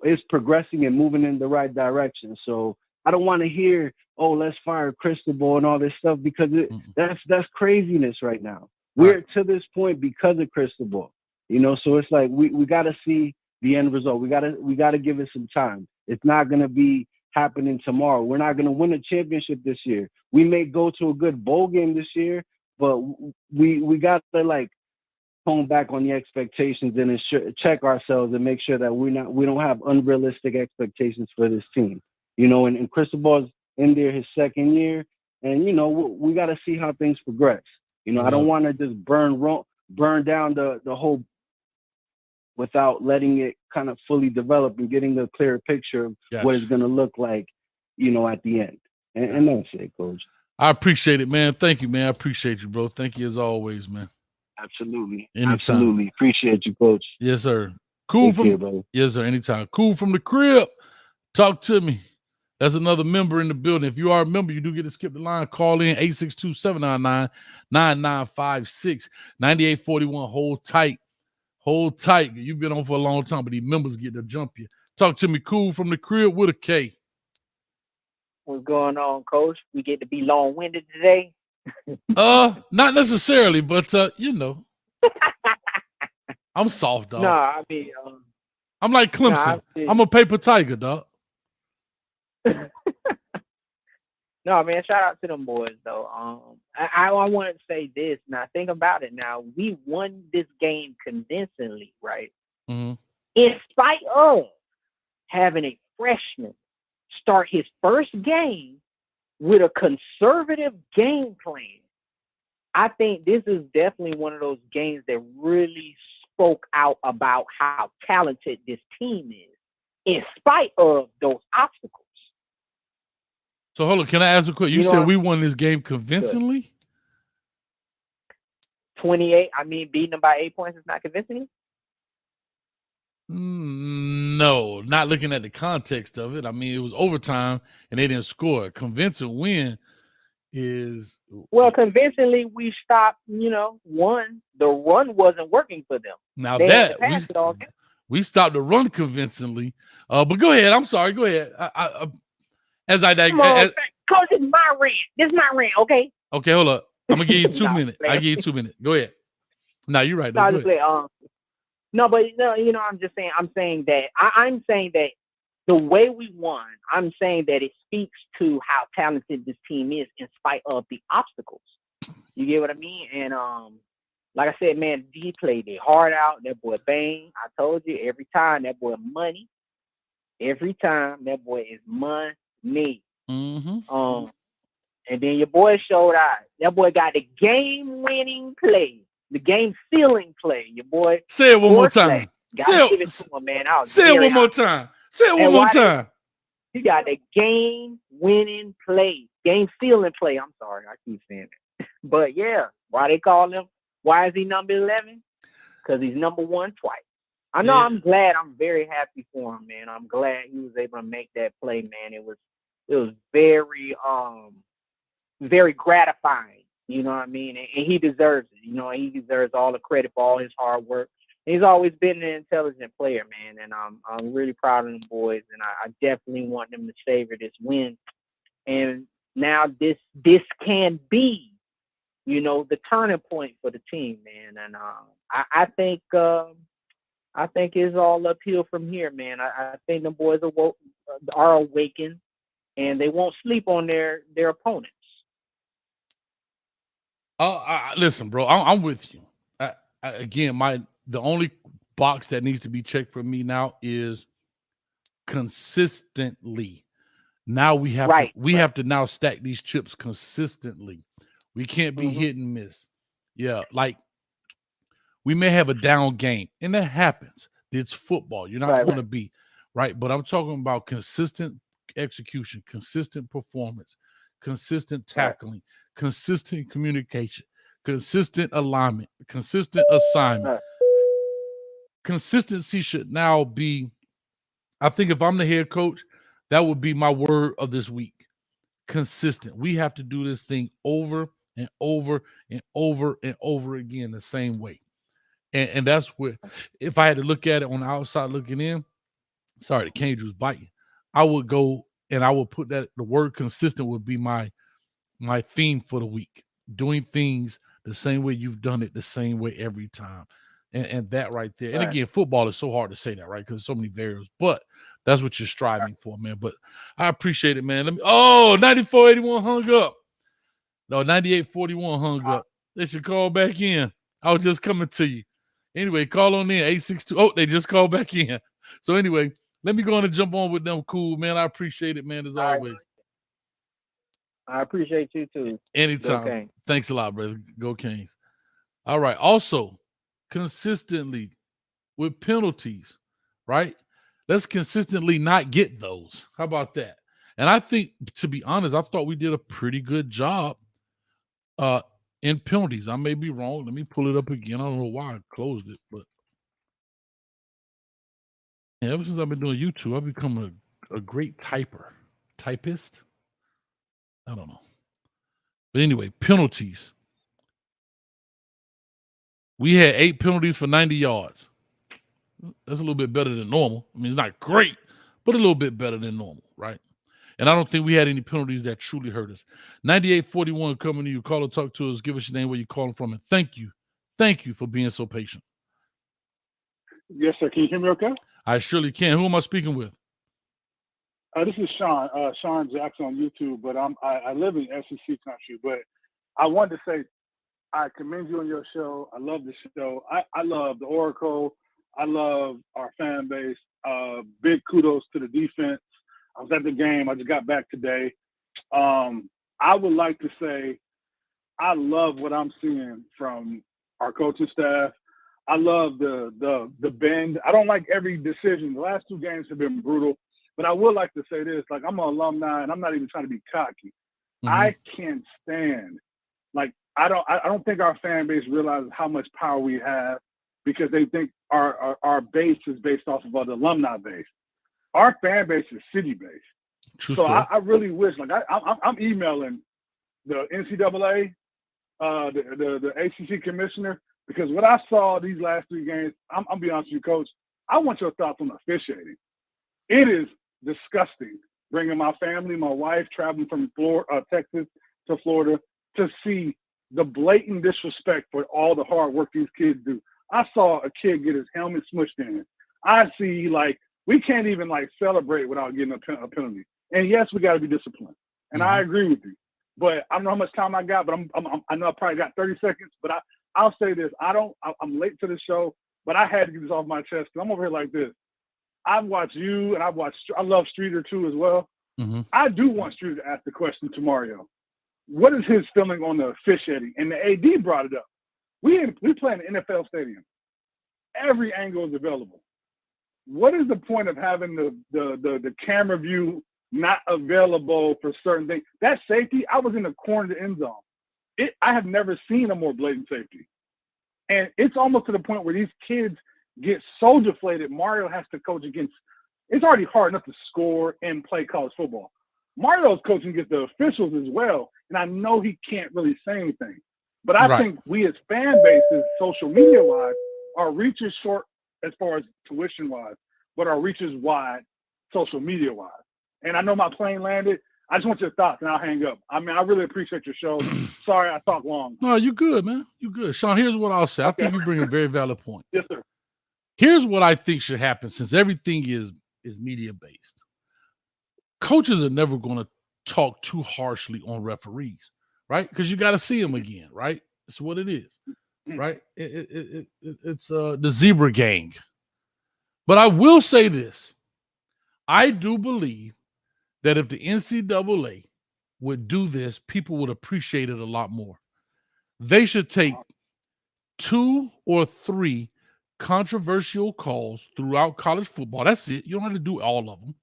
is progressing and moving in the right direction. So I don't want to hear, oh, let's fire Cristobal and all this stuff, because that's craziness right now. We're to this point because of Cristobal, so it's like we got to see the end result. We got to give it some time. It's not going to be happening tomorrow. We're not going to win a championship this year. We may go to a good bowl game this year, but we got to hone back on the expectations and check ourselves and make sure that we don't have unrealistic expectations for this team. And Cristobal's in there his second year, and we got to see how things progress. I don't want to just burn down the whole without letting it kind of fully develop and getting a clearer picture of what it's going to look like, at the end. And that's it, Coach. I appreciate it, man. Thank you, man. I appreciate you, bro. Thank you as always, man. Absolutely. Anytime. Absolutely. Appreciate you, Coach. Yes, sir. Cool yes, sir. Anytime. Cool from the crib. Talk to me. That's another member in the building. If you are a member, you do get to skip the line. Call in 862-799-9956. 9841. Hold tight. Hold tight. You've been on for a long time, but these members get to jump you. Talk to me. Cool from the crib with a K. What's going on, Coach? We get to be long-winded today? Not necessarily, but I'm soft, dog. No, I mean, I'm like Clemson. I'm a paper tiger, dog. No, man, shout out to them boys, though. I want to say this. Now, think about it now. We won this game convincingly, right? In spite of having a freshman start his first game with a conservative game plan. I think this is definitely one of those games that really spoke out about how talented this team is, in spite of those obstacles. So hold on, can I ask a question? You said we won this game convincingly? 28. I mean, beating them by 8 points is not convincing. No, not looking at the context of it. I mean, it was overtime and they didn't score. A convincing win is convincingly we stopped. One, the run wasn't working for them. Now we stopped the run convincingly. But go ahead. I'm sorry. Go ahead. As I digress, Coach, this is my rant. This is my rant. Okay. Okay, hold up. I'm gonna give you 2 minutes. I give you 2 minutes. Go ahead. No, you're right. I'm just saying. I'm saying that the way we won, I'm saying that it speaks to how talented this team is in spite of the obstacles. You get what I mean? And like I said, man, he played their heart out. That boy Bang. I told you every time that boy money. Every time that boy is money. And And then your boy showed out. That boy got the game-winning play, the game-sealing play. Your boy. Say it one more time. Gotta give it to him, man. Say it one more time. Say it one more time. He got the game-winning play, game-sealing play. I'm sorry, I keep saying it. But yeah, why they call him? Why is he number 11? Because he's number 1 twice. I know. Yeah. I'm glad. I'm very happy for him, man. I'm glad he was able to make that play, man. It was very very gratifying. You know what I mean? And he deserves it. You know, he deserves all the credit for all his hard work. He's always been an intelligent player, man, and I'm really proud of them boys, and I definitely want them to savor this win. And now this can be, you know, the turning point for the team, man. And I think it's all uphill from here, man. I think the boys are awakened, and they won't sleep on their opponents. Listen, bro, I'm with you. Again, the only box that needs to be checked for me now is consistently. Now we have to now stack these chips consistently. We can't be hit and miss. Yeah, like we may have a down game, and that happens. It's football. You're not going to be right, but I'm talking about consistent execution, consistent performance, consistent tackling, consistent communication, consistent alignment, consistent assignment. Consistency should now be, I think if I'm the head coach, that would be my word of this week. Consistent. We have to do this thing over and over and over and over again the same way. And that's where, if I had to look at it on the outside looking in, sorry, the cage was biting, I would go and I would put that the word consistent would be my theme for the week. Doing things the same way you've done it the same way every time. And that right there. And again, football is so hard to say that, right? Because so many variables. But that's what you're striving for, man. But I appreciate it, man. 9481 hung up. No, 9841 hung up. They should call back in. I was just coming to you. Anyway, call on in 862. Oh, they just called back in. So anyway, let me go on and jump on with them. Cool, man. I appreciate it, man, as always. I appreciate you too. Anytime. Thanks a lot, brother. Go Canes. All right. Also, consistently with penalties, right? Let's consistently not get those. How about that? And I think, to be honest, I thought we did a pretty good job in penalties. I may be wrong. Let me pull it up again. I don't know why I closed it, but ever since I've been doing YouTube, I've become a great typist. I don't know. But anyway, penalties. We had 8 penalties for 90 yards. That's a little bit better than normal. I mean, it's not great, but a little bit better than normal, right? And I don't think we had any penalties that truly hurt us. 9841 coming to you. Call or talk to us. Give us your name, where you're calling from, and thank you. Thank you for being so patient. Yes, sir. Can you hear me okay? I surely can. Who am I speaking with? This is Sean Jackson on YouTube, but I live in SEC country. But I wanted to say I commend you on your show. I love the show. I love the Oracle. I love our fan base. Big kudos to the defense. I was at the game. I just got back today. I would like to say I love what I'm seeing from our coaching staff. I love the bend. I don't like every decision. The last 2 games have been brutal. But I would like to say this, like, I'm an alumni, and I'm not even trying to be cocky. I can't stand, like, I don't think our fan base realizes how much power we have, because they think our base is based off of the alumni base. Our fan base is city based. True so story. I really wish, like, I'm emailing the NCAA, the ACC commissioner, because what I saw these last 3 games, I'm being honest with you, Coach, I want your thoughts on officiating. It is disgusting bringing my family, my wife, traveling from Texas to Florida to see the blatant disrespect for all the hard work these kids do. I saw a kid get his helmet smushed in. I see, like, we can't even, like, celebrate without getting a penalty. And yes, we got to be disciplined. And I agree with you. But I don't know how much time I got, but I know I probably got 30 seconds. But I'll say this: I'm late to the show, but I had to get this off my chest because I'm over here like this. I've watched you, and I love Streeter too as well. I do want Streeter to ask the question to Mario. what is his feeling on the officiating? And the AD brought it up. We play in an NFL stadium. Every angle is available. What is the point of having the camera view not available for certain things? That safety, I was in the corner of the end zone. I have never seen a more blatant safety. And it's almost to the point where these kids get so deflated, Mario has to coach against. It's already hard enough to score and play college football. Mario's coaching against the officials as well, and I know he can't really say anything. But I think we as fan bases, social media-wise, our reach is short as far as tuition-wise, but our reach is wide social media-wise. And I know my plane landed. I just want your thoughts, and I'll hang up. I mean, I really appreciate your show. Sorry I talk long. No, you good, man. You good. Sean, here's what I'll say. I think you bring a very valid point. Yes, sir. Here's what I think should happen, since everything is media-based. Coaches are never going to talk too harshly on referees, right? Because you got to see them again, right? It's what it is, right? It's the zebra gang. But I will say this. I do believe that if the NCAA would do this, people would appreciate it a lot more. They should take 2 or 3 controversial calls throughout college football. That's it. You don't have to do all of them.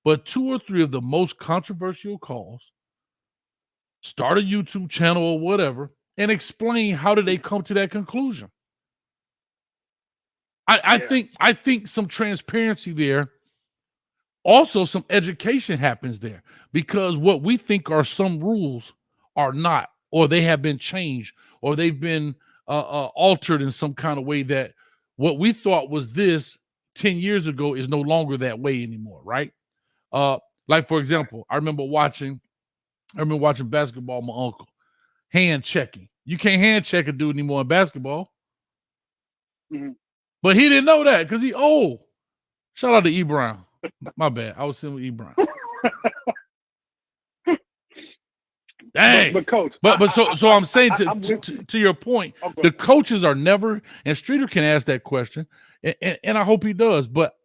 But 2 or 3 of the most controversial calls, start a YouTube channel or whatever, and explain how did they come to that conclusion. I think some transparency there. Also, some education happens there, because what we think are some rules are not, or they have been changed, or they've been altered in some kind of way that what we thought was this 10 years ago is no longer that way anymore, right? Like, for example, I remember watching basketball with my uncle. Hand checking. You can't hand check a dude anymore in basketball. Mm-hmm. But he didn't know that because he old. Shout out to E. Brown. My bad. I was sitting with E. Brown. Dang. But coach. But so I'm saying to your point, the coaches are never, and Streeter can ask that question, and I hope he does. But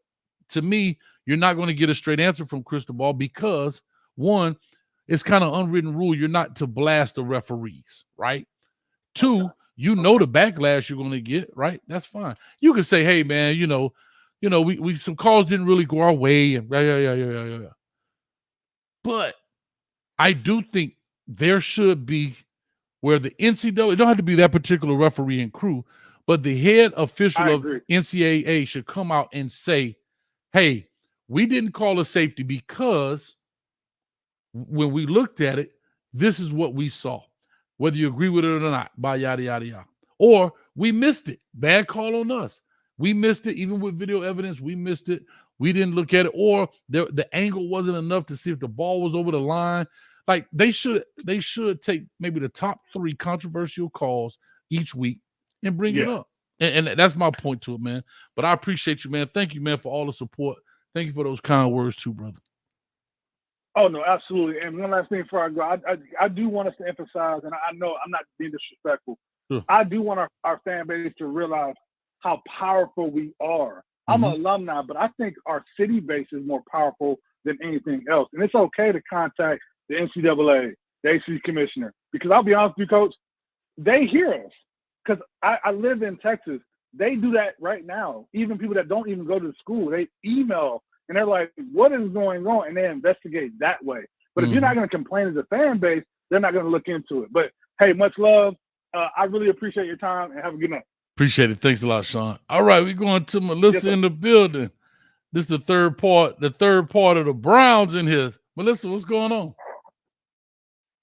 to me, you're not going to get a straight answer from Cristobal because, one, it's kind of unwritten rule. You're not to blast the referees, right? 2, you know the backlash you're going to get, right? That's fine. You can say, hey, man, we some calls didn't really go our way, and yeah. But I do think there should be, where the NCAA, it don't have to be that particular referee and crew, but the head official of NCAA should come out and say, hey, we didn't call a safety because when we looked at it, this is what we saw. Whether you agree with it or not, by yada, yada, yada. Or we missed it. Bad call on us. We missed it. Even with video evidence, we missed it. We didn't look at it. Or the angle wasn't enough to see if the ball was over the line. Like, they should take maybe the top 3 controversial calls each week and bring it up. And that's my point to it, man. But I appreciate you, man. Thank you, man, for all the support. Thank you for those kind words too, brother. Oh, no, absolutely. And one last thing before I go, I do want us to emphasize, and I know I'm not being disrespectful. Sure. I do want our fan base to realize how powerful we are. I'm an alumni, but I think our city base is more powerful than anything else. And it's okay to contact the NCAA, the ACC commissioner, because I'll be honest with you, Coach, they hear us. Because I live in Texas. They do that right now. Even people that don't even go to school, they email and they're like, what is going on? And they investigate that way. But if you're not going to complain as a fan base, they're not going to look into it. But, hey, much love. I really appreciate your time, and have a good night. Appreciate it. Thanks a lot, Sean. All right, we're going to Melissa in the building. This is the third part of the Browns in here. Melissa, what's going on?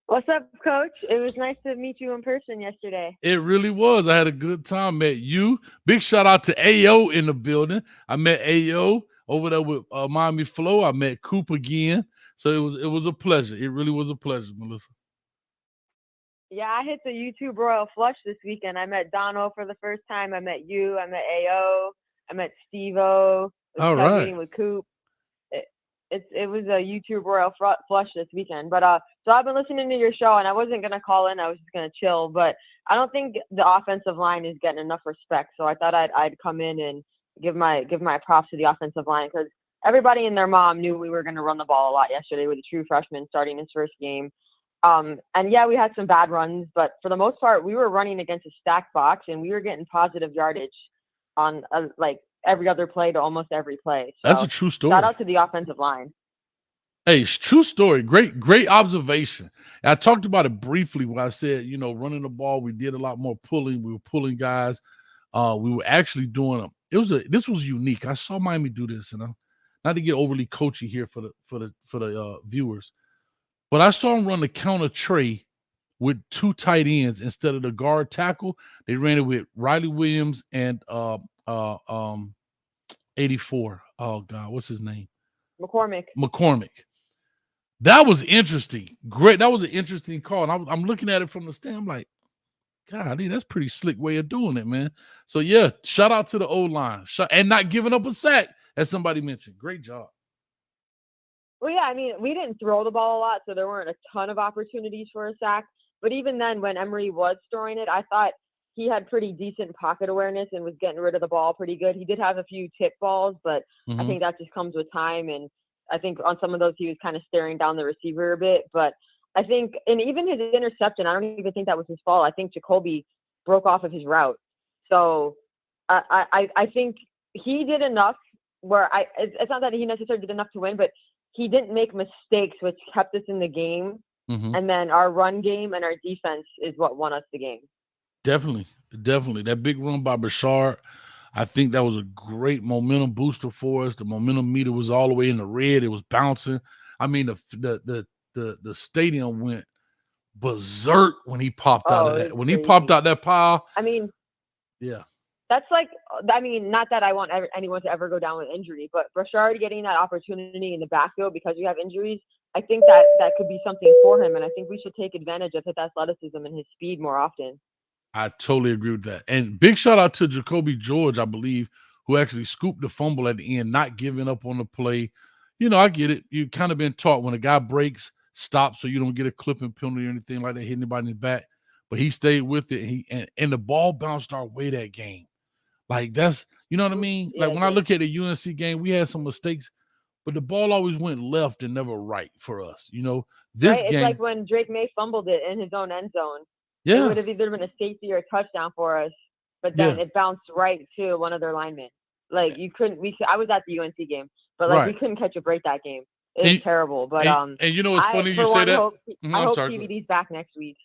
What's up, Coach? It was nice to meet you in person yesterday. It really was. I had a good time. Met you. Big shout out to AO in the building. I met AO over there with Miami Flow. I met Coop again. So it was a pleasure. It really was a pleasure, Melissa. Yeah, I hit the YouTube Royal Flush this weekend. I met Dono for the first time. I met you. I met AO. I met Steve-O. All right. Meeting with Coop. It was a YouTube Royal Flush this weekend. But so I've been listening to your show, and I wasn't gonna call in. I was just gonna chill. But I don't think the offensive line is getting enough respect. So I thought I'd come in and give my props to the offensive line, because everybody and their mom knew we were gonna run the ball a lot yesterday with a true freshman starting his first game. And yeah, we had some bad runs, but for the most part, we were running against a stacked box and we were getting positive yardage on like every other play to almost every play. So That's a true story. Shout out to the offensive line. Hey, it's true story. Great observation. I talked about it briefly when I said, running the ball, we did a lot more pulling. We were pulling guys. We were actually doing them. This was unique. I saw Miami do this, and not to get overly coachy here for the viewers, but I saw them run the counter tray with two tight ends instead of the guard tackle. They ran it with Riley Williams and 84. Oh God, what's his name? McCormick. That was interesting. Great. That was an interesting call. And I'm looking at it from the stand. I'm like, God, that's pretty slick way of doing it, man. So yeah, shout out to the O-line. And not giving up a sack, as somebody mentioned. Great job. Well, yeah, I mean, we didn't throw the ball a lot, so there weren't a ton of opportunities for a sack. But even then, when Emory was throwing it, I thought he had pretty decent pocket awareness and was getting rid of the ball pretty good. He did have a few tip balls, but I think that just comes with time. And I think on some of those, he was kind of staring down the receiver a bit. But I think, and even his interception, I don't even think that was his fault. I think Jacoby broke off of his route. So I think he did enough where it's not that he necessarily did enough to win, but he didn't make mistakes, which kept us in the game. And then our run game and our defense is what won us the game. Definitely. That big run by Bashard, I think that was a great momentum booster for us. The momentum meter was all the way in the red. It was bouncing. I mean, the stadium went berserk when he popped out of that. When he popped out that pile. I mean, yeah. That's like, I mean, not that I want anyone to ever go down with injury, but Bashard getting that opportunity in the backfield because we have injuries, I think that could be something for him. And I think we should take advantage of his athleticism and his speed more often. I totally agree with that. And big shout out to Jacoby George, I believe, who actually scooped the fumble at the end, not giving up on the play. I get it. You've kind of been taught when a guy breaks, stop so you don't get a clipping penalty or anything like that, hit anybody in the back. But he stayed with it. And the ball bounced our way that game. Like that's, you know what I mean? Like when I look at the UNC game, we had some mistakes, but the ball always went left and never right for us. This game. It's like when Drake May fumbled it in his own end zone. Yeah. It would have either been a safety or a touchdown for us, but then it bounced right to one of their linemen. Like I was at the UNC game, but we couldn't catch a break that game. It was terrible. But and it's funny you say that. I hope TVD's back next week.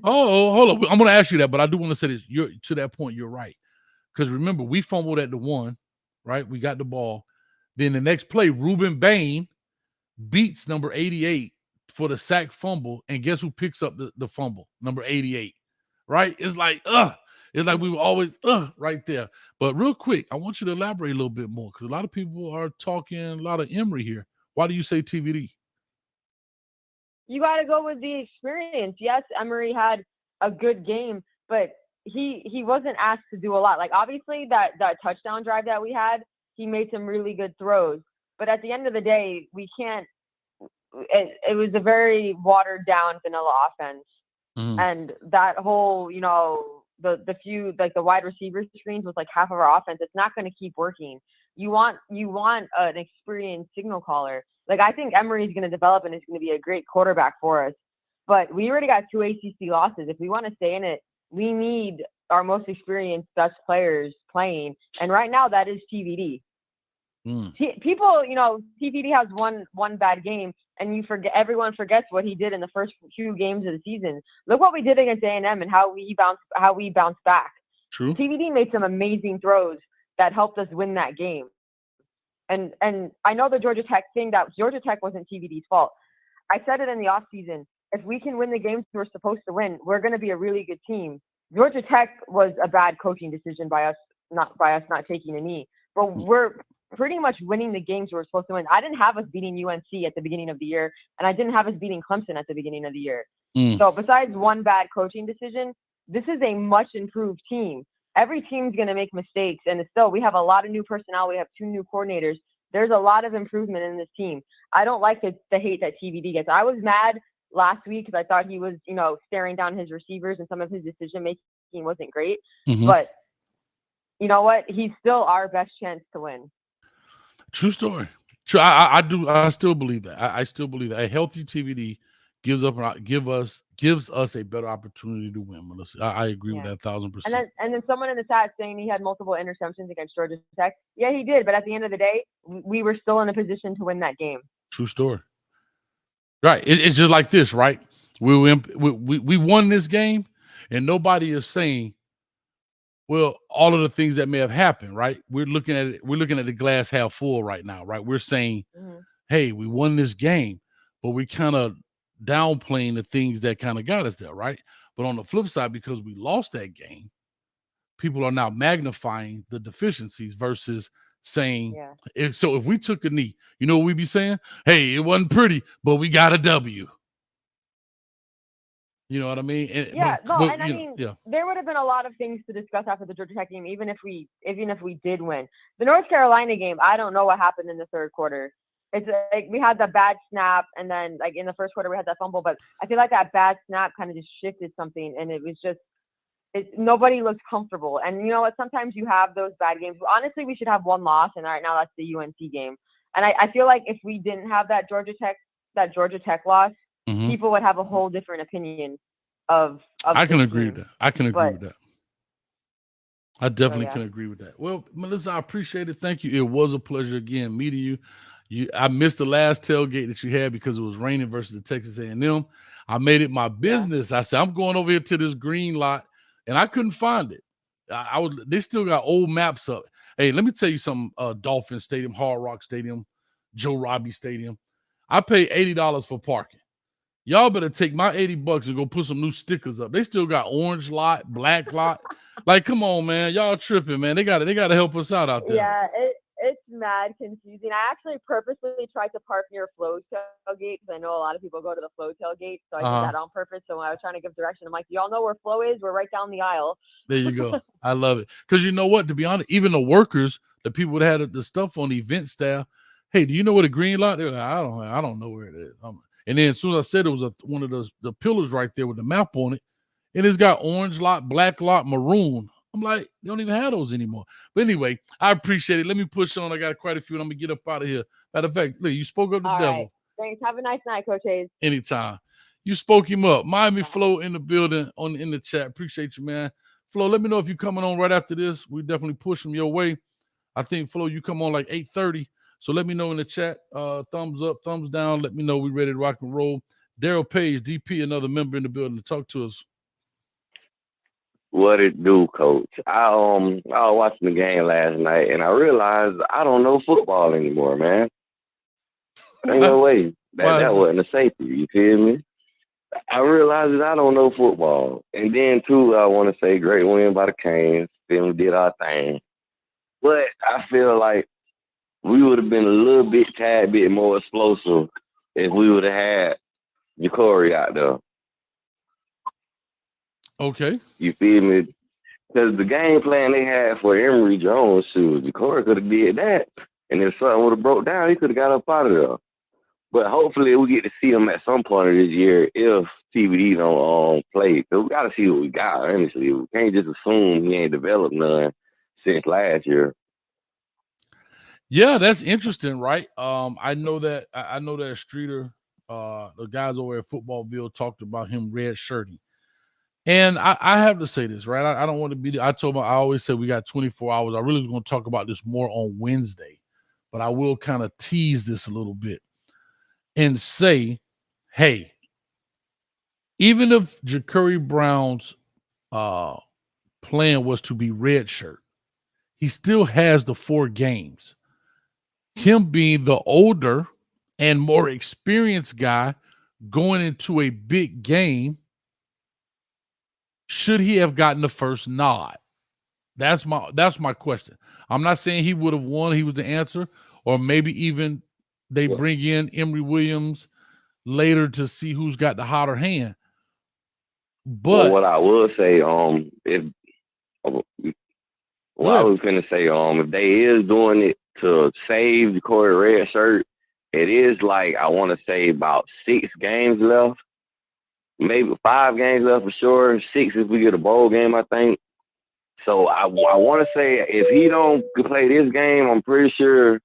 Oh, hold on. I'm going to ask you that, but I do want to say this. To that point, you're right. Because remember, we fumbled at the 1, right? We got the ball. Then the next play, Ruben Bain beats number 88 for the sack fumble. And guess who picks up the fumble? Number 88, right? It's like we were always right there. But real quick, I want you to elaborate a little bit more because a lot of people are talking a lot of Emory here. Why do you say TVD? You got to go with the experience. Yes, Emory had a good game, but he wasn't asked to do a lot. Like obviously that touchdown drive that we had, he made some really good throws. But at the end of the day, we can't. It was a very watered down vanilla offense, and that whole the few like the wide receiver screens was like half of our offense. It's not going to keep working. You want an experienced signal caller. Like I think Emory is going to develop and is going to be a great quarterback for us. But we already got 2 ACC losses. If we want to stay in it, we need our most experienced, best players playing. And right now that is TVD. People, TVD has one bad game and everyone forgets what he did in the first few games of the season. Look what we did against A&M and how we bounced back. True. TVD made some amazing throws that helped us win that game. And I know the Georgia Tech thing, that Georgia Tech wasn't TVD's fault. I said it in the offseason. If we can win the games we're supposed to win, we're going to be a really good team. Georgia Tech was a bad coaching decision by us not taking a knee. But we're pretty much winning the games we're supposed to win. I didn't have us beating UNC at the beginning of the year, and I didn't have us beating Clemson at the beginning of the year. So besides one bad coaching decision, this is a much improved team. Every team's going to make mistakes, and still we have a lot of new personnel. We have 2 new coordinators. There's a lot of improvement in this team. I don't like the hate that TVD gets. I was mad last week because I thought he was, staring down his receivers and some of his decision making wasn't great. But you know what? He's still our best chance to win. True story. True. I still believe that. I still believe that a healthy TVD gives us a better opportunity to win, Melissa. I agree with that 1,000%. And then someone in the chat saying he had multiple interceptions against Georgia Tech. Yeah, he did. But at the end of the day, we were still in a position to win that game. True story. Right. It's just like this, right? We won this game, and nobody is saying, well, all of the things that may have happened, right? We're looking at it. We're looking at the glass half full right now, right? We're saying, hey, we won this game, but we kind of downplaying the things that kind of got us there, right? But on the flip side, because we lost that game, people are now magnifying the deficiencies versus saying, so if we took a knee, you know what we'd be saying? Hey, it wasn't pretty, but we got a W. You know what I mean? There would have been a lot of things to discuss after the Georgia Tech game, even if we did win. The North Carolina game, I don't know what happened in the third quarter. It's like we had the bad snap, and then like in the first quarter we had that fumble, but I feel like that bad snap kind of just shifted something, and it was just nobody looked comfortable. And you know what? Sometimes you have those bad games. Honestly, we should have one loss, and right now that's the UNC game. And I feel like if we didn't have that Georgia Tech loss, people would have a whole different opinion of I can agree with that. I can agree with that. I definitely can agree with that. Well, Melissa, I appreciate it. Thank you. It was a pleasure again meeting you. I missed the last tailgate that you had because it was raining versus the Texas A&M. I made it my business. I said, I'm going over here to this green lot, and I couldn't find it. They still got old maps up. Hey, let me tell you something, Dolphin Stadium, Hard Rock Stadium, Joe Robbie Stadium. I paid $80 for parking. Y'all better take my $80 and go put some new stickers up. They still got orange lot, black lot. Like, come on, man. Y'all tripping, man. They gotta help us out there. Yeah, it's mad confusing. I actually purposely tried to park near Flo's tailgate because I know a lot of people go to the Flo tailgate. So I did that on purpose. So when I was trying to give direction, I'm like, do y'all know where Flo is? We're right down the aisle. There you go. I love it. Because you know what? To be honest, even the workers, the people that had the stuff on the event staff, hey, do you know where the green lot? They're like, I don't know where it is. And then as soon as I said it was one of the pillars right there with the map on it, and it's got orange lot, black lot, maroon. I'm like, they don't even have those anymore. But anyway, I appreciate it. Let me push on. I got quite a few, and I'm going to get up out of here. Matter of fact, look, you spoke up the devil. Right. Thanks. Have a nice night, Coach Hayes. Anytime. You spoke him up. Miami Flo in the building, in the chat. Appreciate you, man. Flo, let me know if you're coming on right after this. We definitely push them your way. I think, Flo, you come on like 8:30. So let me know in the chat. Thumbs up, thumbs down. Let me know we're ready to rock and roll. Daryl Page, DP, another member in the building, to talk to us. What it do, Coach? I was watching the game last night, and I realized I don't know football anymore, man. Ain't no way. That wasn't a safety. You feel me? I realized that I don't know football. And then, too, I want to say great win by the Canes. Them did our thing. But I feel like we would have been a tad bit more explosive if we would have had Ja'Cory out there. Okay. You feel me? Because the game plan they had for Emory Jones, Ja'Cory could have did that. And if something would have broke down, he could have got up out of there. But hopefully we get to see him at some point of this year if TBD don't play. Because we got to see what we got, honestly. We can't just assume he ain't developed none since last year. Yeah, that's interesting, right? I know that Streeter, the guys over at Footballville, talked about him red shirting. And I have to say this, right? I don't want to be. I always say we got 24 hours. I really was going to talk about this more on Wednesday, but I will kind of tease this a little bit and say, hey, even if Ja'Cory Brown's plan was to be red shirt, he still has the 4 games. Him being the older and more experienced guy going into a big game, should he have gotten the first nod? That's my question. I'm not saying he would have won. He was the answer. Or maybe even they bring in Emory Williams later to see who's got the hotter hand. But what I will say, I was going to say, if they is doing it to save the Ja'Cory red shirt, it is like, I want to say about 6 games left. Maybe 5 games left for sure. 6 if we get a bowl game, I think. So I want to say if he don't play this game, I'm pretty sure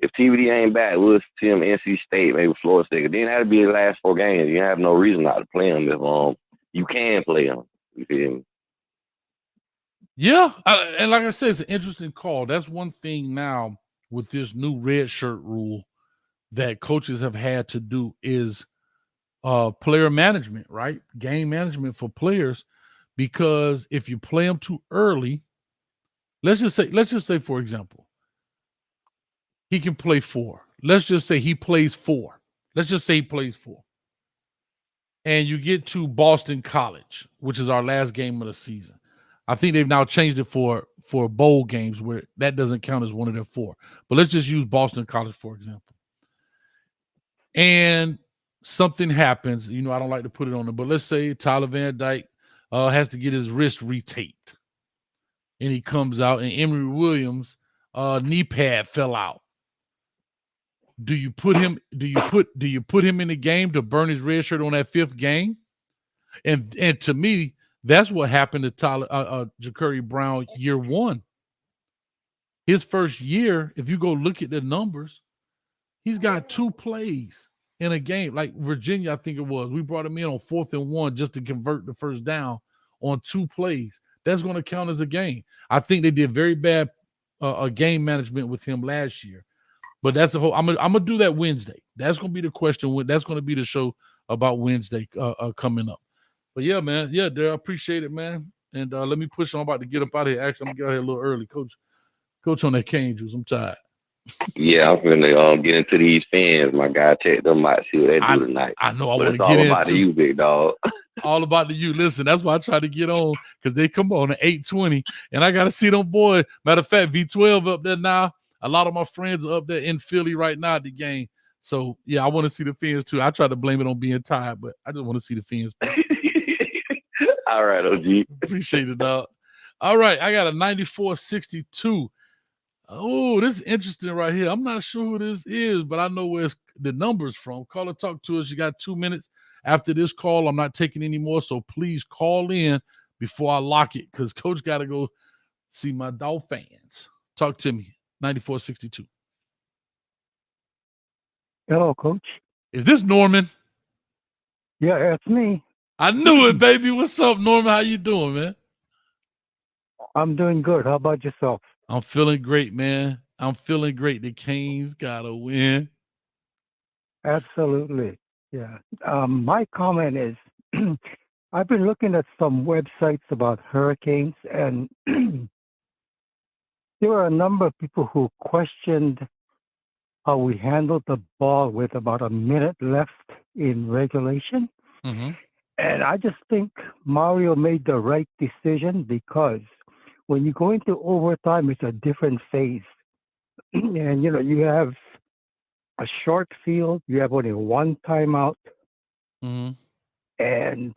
If TBD ain't back, we'll see him NC State, maybe Florida State. Then that'll be the last 4 games. You have no reason not to play him if you can play him. You feel me? Yeah, and like I said, it's an interesting call. That's one thing now with this new red shirt rule that coaches have had to do is player management, right? Game management for players, because if you play them too early, let's just say, for example, he can play 4. Let's just say he plays 4. Let's just say he plays 4. And you get to Boston College, which is our last game of the season. I think they've now changed it for bowl games where that doesn't count as one of their 4. But let's just use Boston College, for example. And something happens. I don't like to put it on them, but let's say Tyler Van Dyke has to get his wrist retaped. And he comes out, and Emory Williams' knee pad fell out. Do you put him in the game to burn his red shirt on that 5th game? And to me, that's what happened to Tyler Ja'Cory Brown year 1. His first year, if you go look at the numbers, he's got 2 plays in a game. Like Virginia, I think it was. We brought him in on 4th and 1 just to convert the first down on 2 plays. That's going to count as a game. I think they did very bad game management with him last year. But that's the whole. I'm gonna do that Wednesday. That's gonna be the question. That's gonna be the show about Wednesday coming up. But yeah, man. Yeah, I appreciate it, man. And let me push on. I'm about to get up out of here. Actually, I'm gonna get out here a little early, Coach on that cane juice. I'm tired. Yeah, I'm finna get into these fans. My guy, check them out, see what they do tonight. I know. I want to get into all about you, big dog. All about the you. Listen, that's why I try to get on, because they come on at 8:20, and I gotta see them boys. Matter of fact, V12 up there now. A lot of my friends are up there in Philly right now at the game. So, yeah, I want to see the Fins, too. I try to blame it on being tired, but I just want to see the Fins. All right, OG. Appreciate it, dog. All right, I got a 94-62. Oh, this is interesting right here. I'm not sure who this is, but I know where the number's from. Call or talk to us. You got 2 minutes. After this call, I'm not taking any more, so please call in before I lock it, because Coach got to go see my dog fans. Talk to me. 94-62. Hello, Coach. Is this Norman? Yeah, it's me. I knew it, baby. What's up, Norman? How you doing, man? I'm doing good. How about yourself? I'm feeling great, man. I'm feeling great. The Canes got to win. Absolutely. Yeah. My comment is I've been looking at some websites about hurricanes, and there were a number of people who questioned how we handled the ball with about a minute left in regulation. Mm-hmm. And I just think Mario made the right decision, because when you go into overtime, it's a different phase. And, you have a short field, you have only 1 timeout. Mm-hmm. And,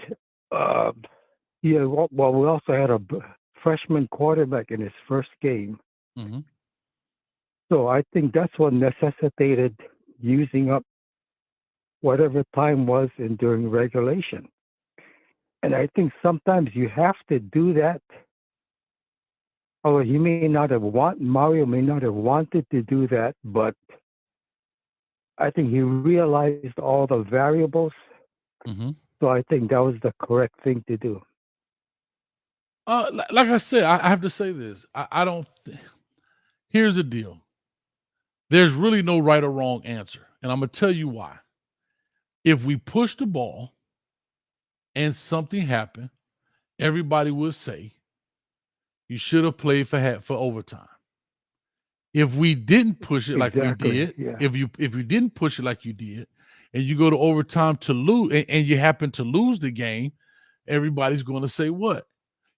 we also had a freshman quarterback in his first game. Mm-hmm. So I think that's what necessitated using up whatever time was during regulation. And I think sometimes you have to do that. Mario may not have wanted to do that, but I think he realized all the variables. Mm-hmm. So I think that was the correct thing to do. Like I said, I have to say this. I don't. Here's the deal. There's really no right or wrong answer. And I'm going to tell you why. If we push the ball and something happened, everybody would say, you should have played for overtime. If we didn't push it like we did, yeah. if you didn't push it like you did, and you go to overtime to lose, and you happen to lose the game, everybody's going to say what?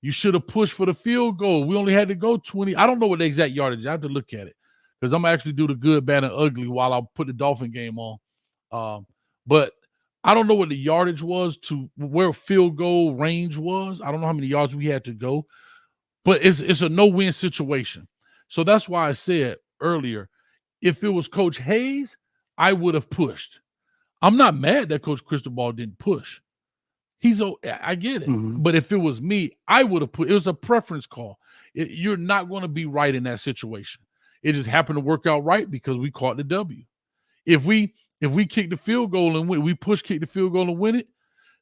You should have pushed for the field goal. We only had to go 20. I don't know what the exact yardage is. I have to look at it, because I'm actually do the good, bad, and ugly while I put the Dolphin game on. But I don't know what the yardage was to where field goal range was. I don't know how many yards we had to go, but it's a no-win situation. So that's why I said earlier, if it was Coach Hayes, I would have pushed. I'm not mad that Coach Cristobal didn't push. I get it. Mm-hmm. But if it was me, I would have put. It was a preference call. You're not going to be right in that situation. It just happened to work out right because we caught the W. If we kick the field goal and win, we kick the field goal and win it,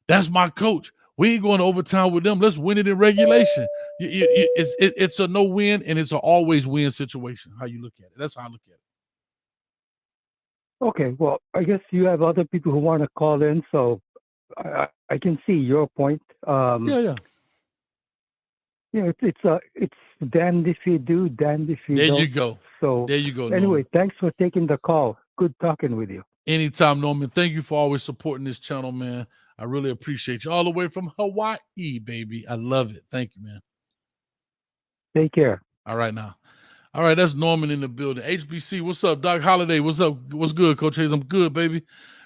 that's my coach. We ain't going to overtime with them. Let's win it in regulation. It's a no-win, and it's an always-win situation, how you look at it. That's how I look at it. Okay, well, I guess you have other people who want to call in, so I can see your point. Yeah. It's damned if you do, damned if you don't. There you go. So there you go. Anyway, Norman. Thanks for taking the call. Good talking with you. Anytime, Norman. Thank you for always supporting this channel, man. I really appreciate you. All the way from Hawaii, baby. I love it. Thank you, man. Take care. All right, now. All right, that's Norman in the building. HBC, what's up? Doc Holliday, what's up? What's good, Coach Hayes? I'm good, baby.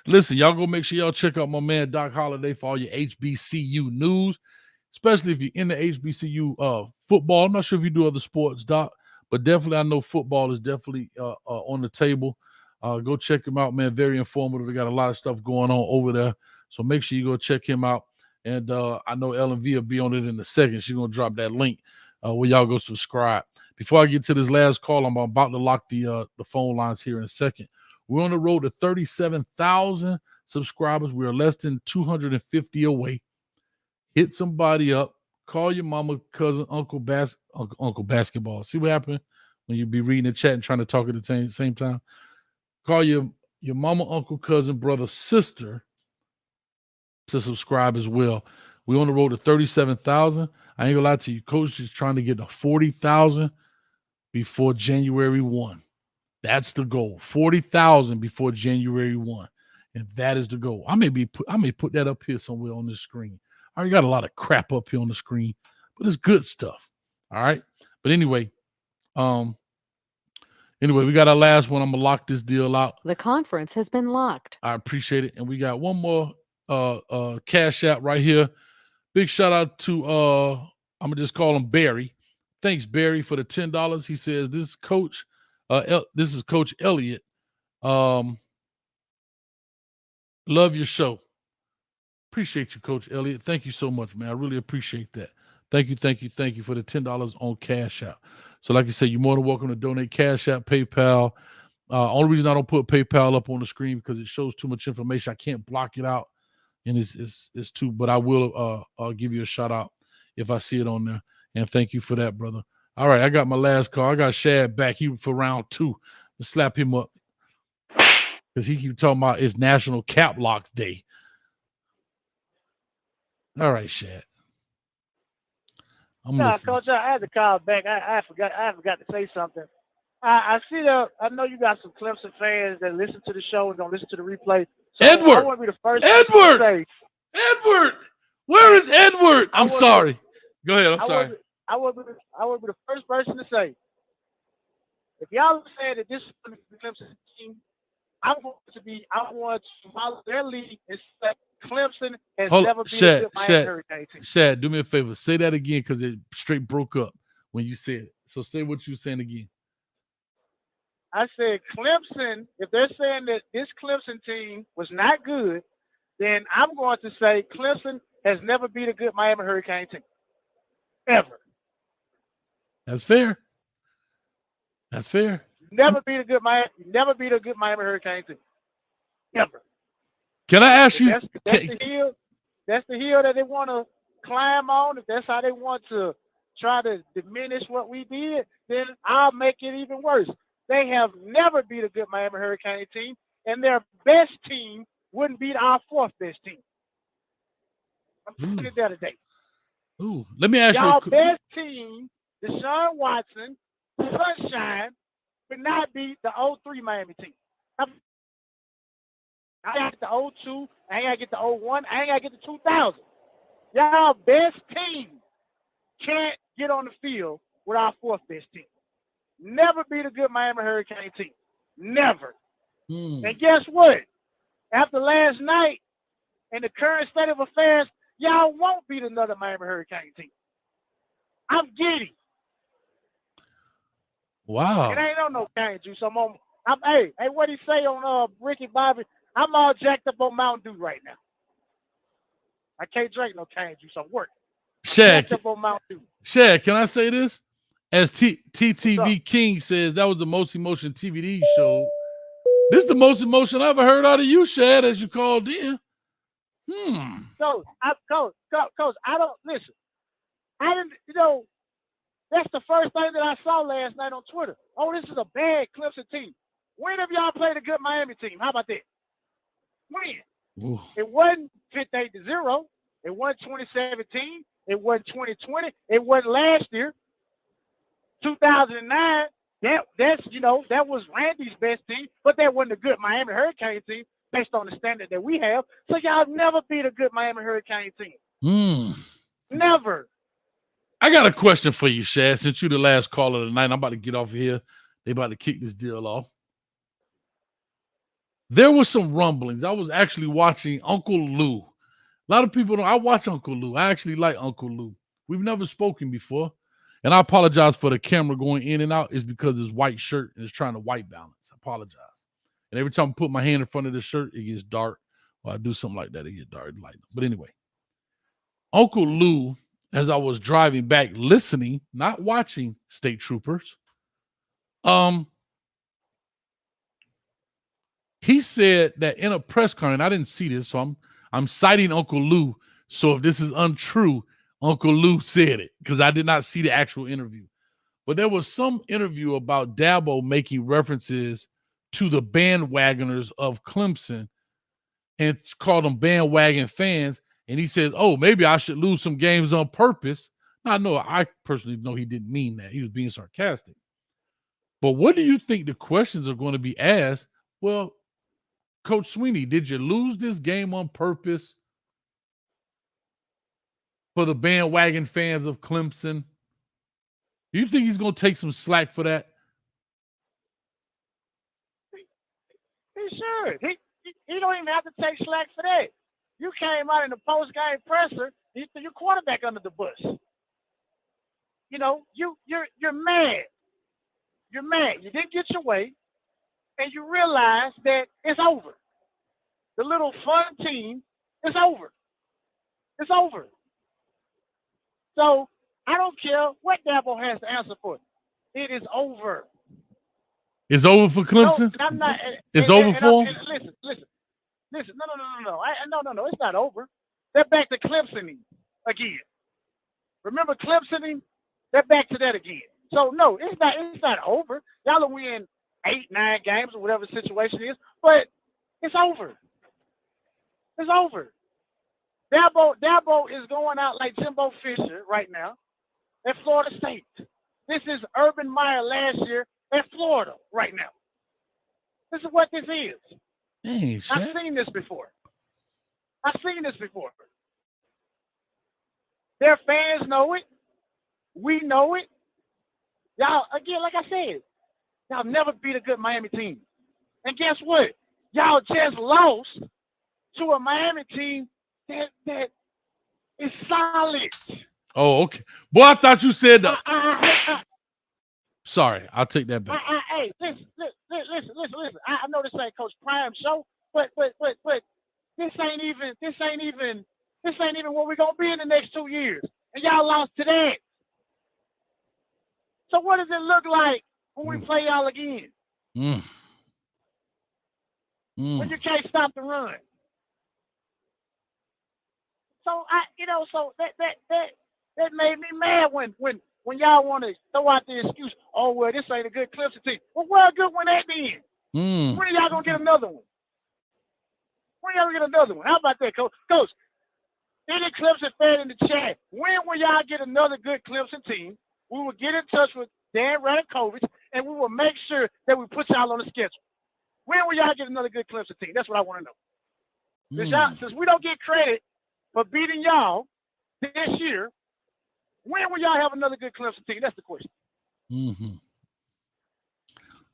Listen, y'all go make sure y'all check out my man, Doc Holliday, for all your HBCU news, especially if you're in the HBCU football. I'm not sure if you do other sports, Doc, but definitely I know football is definitely on the table. Go check him out, man. Very informative. We got a lot of stuff going on over there. So make sure you go check him out. And I know Ellen V will be on it in a second. She's going to drop that link where y'all go subscribe. Before I get to this last call, I'm about to lock the phone lines here in a second. We're on the road to 37,000 subscribers. We are less than 250 away. Hit somebody up. Call your mama, cousin, uncle basketball. See what happened when you be reading the chat and trying to talk at the same time? Call your mama, uncle, cousin, brother, sister to subscribe as well. We're on the road to 37,000. I ain't gonna lie to you. Coach is trying to get to 40,000 before January 1. That's the goal. 40,000 before January 1. And that is the goal. I may put that up here somewhere on this screen. I already got a lot of crap up here on the screen, but it's good stuff. All right. But anyway, we got our last one. I'm gonna lock this deal out. The conference has been locked. I appreciate it. And we got one more cash app right here. Big shout out to I'm gonna just call him Barry. Thanks, Barry, for the $10. He says, this is Coach Elliott. Love your show. Appreciate you, Coach Elliott. Thank you so much, man. I really appreciate that. Thank you for the $10 on Cash App. So like I said, you're more than welcome to donate Cash App, PayPal. Only reason I don't put PayPal up on the screen because it shows too much information. I can't block it out, and it's too. But I will give you a shout out if I see it on there. And thank you for that, brother. All right, I got my last call. I got Shad back. He for round 2. Let's slap him up because he keep talking about it's National Cap Locks Day. All right, Shad. Coach, I had to call back. I forgot to say something. I see that. I know you got some Clemson fans that listen to the show and don't listen to the replay. So Edward, I want to be the first Edward, to say, Edward, where is Edward? I'm sorry. Go ahead. I'm sorry. I would be the first person to say, if y'all say that this is the Clemson team, I want to follow their lead and say Clemson has never been a good Miami Hurricane team. Shad, do me a favor. Say that again because it straight broke up when you said it. So say what you're saying again. I said Clemson, if they're saying that this Clemson team was not good, then I'm going to say Clemson has never beat a good Miami Hurricane team. Ever. That's fair. That's fair. Never beat a good Miami Hurricane team. Ever. Can I ask you? That's the hill that they want to climb on. If that's how they want to try to diminish what we did, then I'll make it even worse. They have never beat a good Miami Hurricane team, and their best team wouldn't beat our 4th best team. I'm putting it there today. Ooh, let me ask Y'all you. best team, Deshaun Watson, Sunshine, would not beat the 03 Miami team. I got the 02, I ain't got to get the 01, I ain't got to get the 2000. Y'all best team can't get on the field with our 4th best team. Never beat a good Miami Hurricane team. Never. And guess what? After last night and the current state of affairs, y'all won't beat another Miami Hurricane team. I'm giddy. Wow. It ain't on no cane juice. Hey, what he say on Ricky Bobby? I'm all jacked up on Mountain Dew right now. I can't drink no cane juice. I'm working. Shad, Jacked up on Mountain Dew. Shad, can I say this? As TTV King says, that was the most emotion TVD show. This is the most emotion I ever heard out of you, Shad, as you called in. Coach, I don't listen. I didn't, that's the first thing that I saw last night on Twitter. Oh, this is a bad Clemson team. When have y'all played a good Miami team? How about that? When? Ooh. It wasn't 58-0. It wasn't 2017. It wasn't 2020. It wasn't last year. 2009. That was Randy's best team, but that wasn't a good Miami Hurricane team based on the standard that we have. So y'all never beat a good Miami Hurricane team. Never. I got a question for you, Shad. Since you're the last caller of the night, I'm about to get off of here. They about to kick this deal off. There were some rumblings. I was actually watching Uncle Lou. A lot of people know I watch Uncle Lou. I actually like Uncle Lou. We've never spoken before. And I apologize for the camera going in and out. It's because it's white shirt and it's trying to white balance. I apologize. And every time I put my hand in front of the shirt, it gets dark. Or I do something like that, it gets dark. Light. But anyway, Uncle Lou, as I was driving back, listening, not watching State Troopers, he said that in a press conference, and I didn't see this, so I'm citing Uncle Lou. So if this is untrue, Uncle Lou said it because I did not see the actual interview. But there was some interview about Dabo making references to the bandwagoners of Clemson and called them bandwagon fans. And he says, oh, maybe I should lose some games on purpose. Now, I personally know he didn't mean that. He was being sarcastic. But what do you think the questions are going to be asked? Well, Coach Sweeney, did you lose this game on purpose for the bandwagon fans of Clemson? Do you think he's going to take some slack for that? He should. He don't even have to take slack for that. You came out in the post-game presser, you threw your quarterback under the bus. You're mad. You're mad. You didn't get your way, and you realize that it's over. The little fun team is over. It's over. So I don't care what Dabo has to answer for. It is over. It's over for Clemson? No, I'm not. It's over for him? Listen. No. It's not over. They're back to Clemsoning again. Remember Clemsoning? They're back to that again. So no, it's not over. Y'all will win 8, 9 games or whatever the situation is, but it's over. It's over. Dabo is going out like Jimbo Fisher right now at Florida State. This is Urban Meyer last year at Florida right now. This is what this is. Hey, I've seen this before. Their fans know it. We know it. Y'all, again, like I said, y'all never beat a good Miami team. And guess what? Y'all just lost to a Miami team that is solid. Oh, okay. Boy, I thought you said that. Sorry, I'll take that back. Hey, listen. I know this ain't Coach Prime show, but this ain't even what we're gonna be in the next 2 years. And y'all lost to that. So what does it look like when we play y'all again? When you can't stop the run. So that made me mad when y'all want to throw out the excuse, oh well, this ain't a good Clemson team. Well, where a good one at then? When are y'all gonna get another one? How about that, Coach? Coach, any Clemson fan in the chat, when will y'all get another good Clemson team? We will get in touch with Dan Radakovich, and we will make sure that we put y'all on the schedule. When will y'all get another good Clemson team? That's what I want to know. Since we don't get credit for beating y'all this year, when will y'all have another good Clemson team? That's the question. Mm-hmm.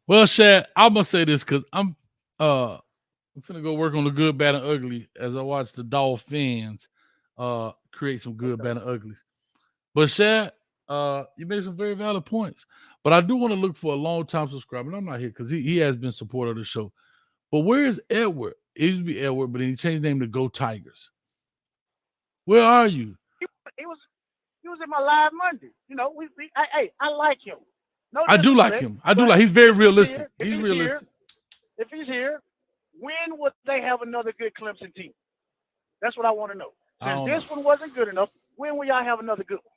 Well, Shad, I'm gonna say this because I'm finna go work on the good, bad, and ugly as I watch the Dolphins create some good, bad, and uglies. But Shad, you made some very valid points. But I do want to look for a long-time subscriber. And I'm not here because he has been supporter of the show. But where is Edward? It used to be Edward, but then he changed his name to Go Tigers. Where are you? He was in my live Monday. You know, I like him. No, I do like him. I do like. He's very realistic. He's realistic. If he's here, when would they have another good Clemson team? That's what I want to know. Since this one wasn't good enough, when will y'all have another good one?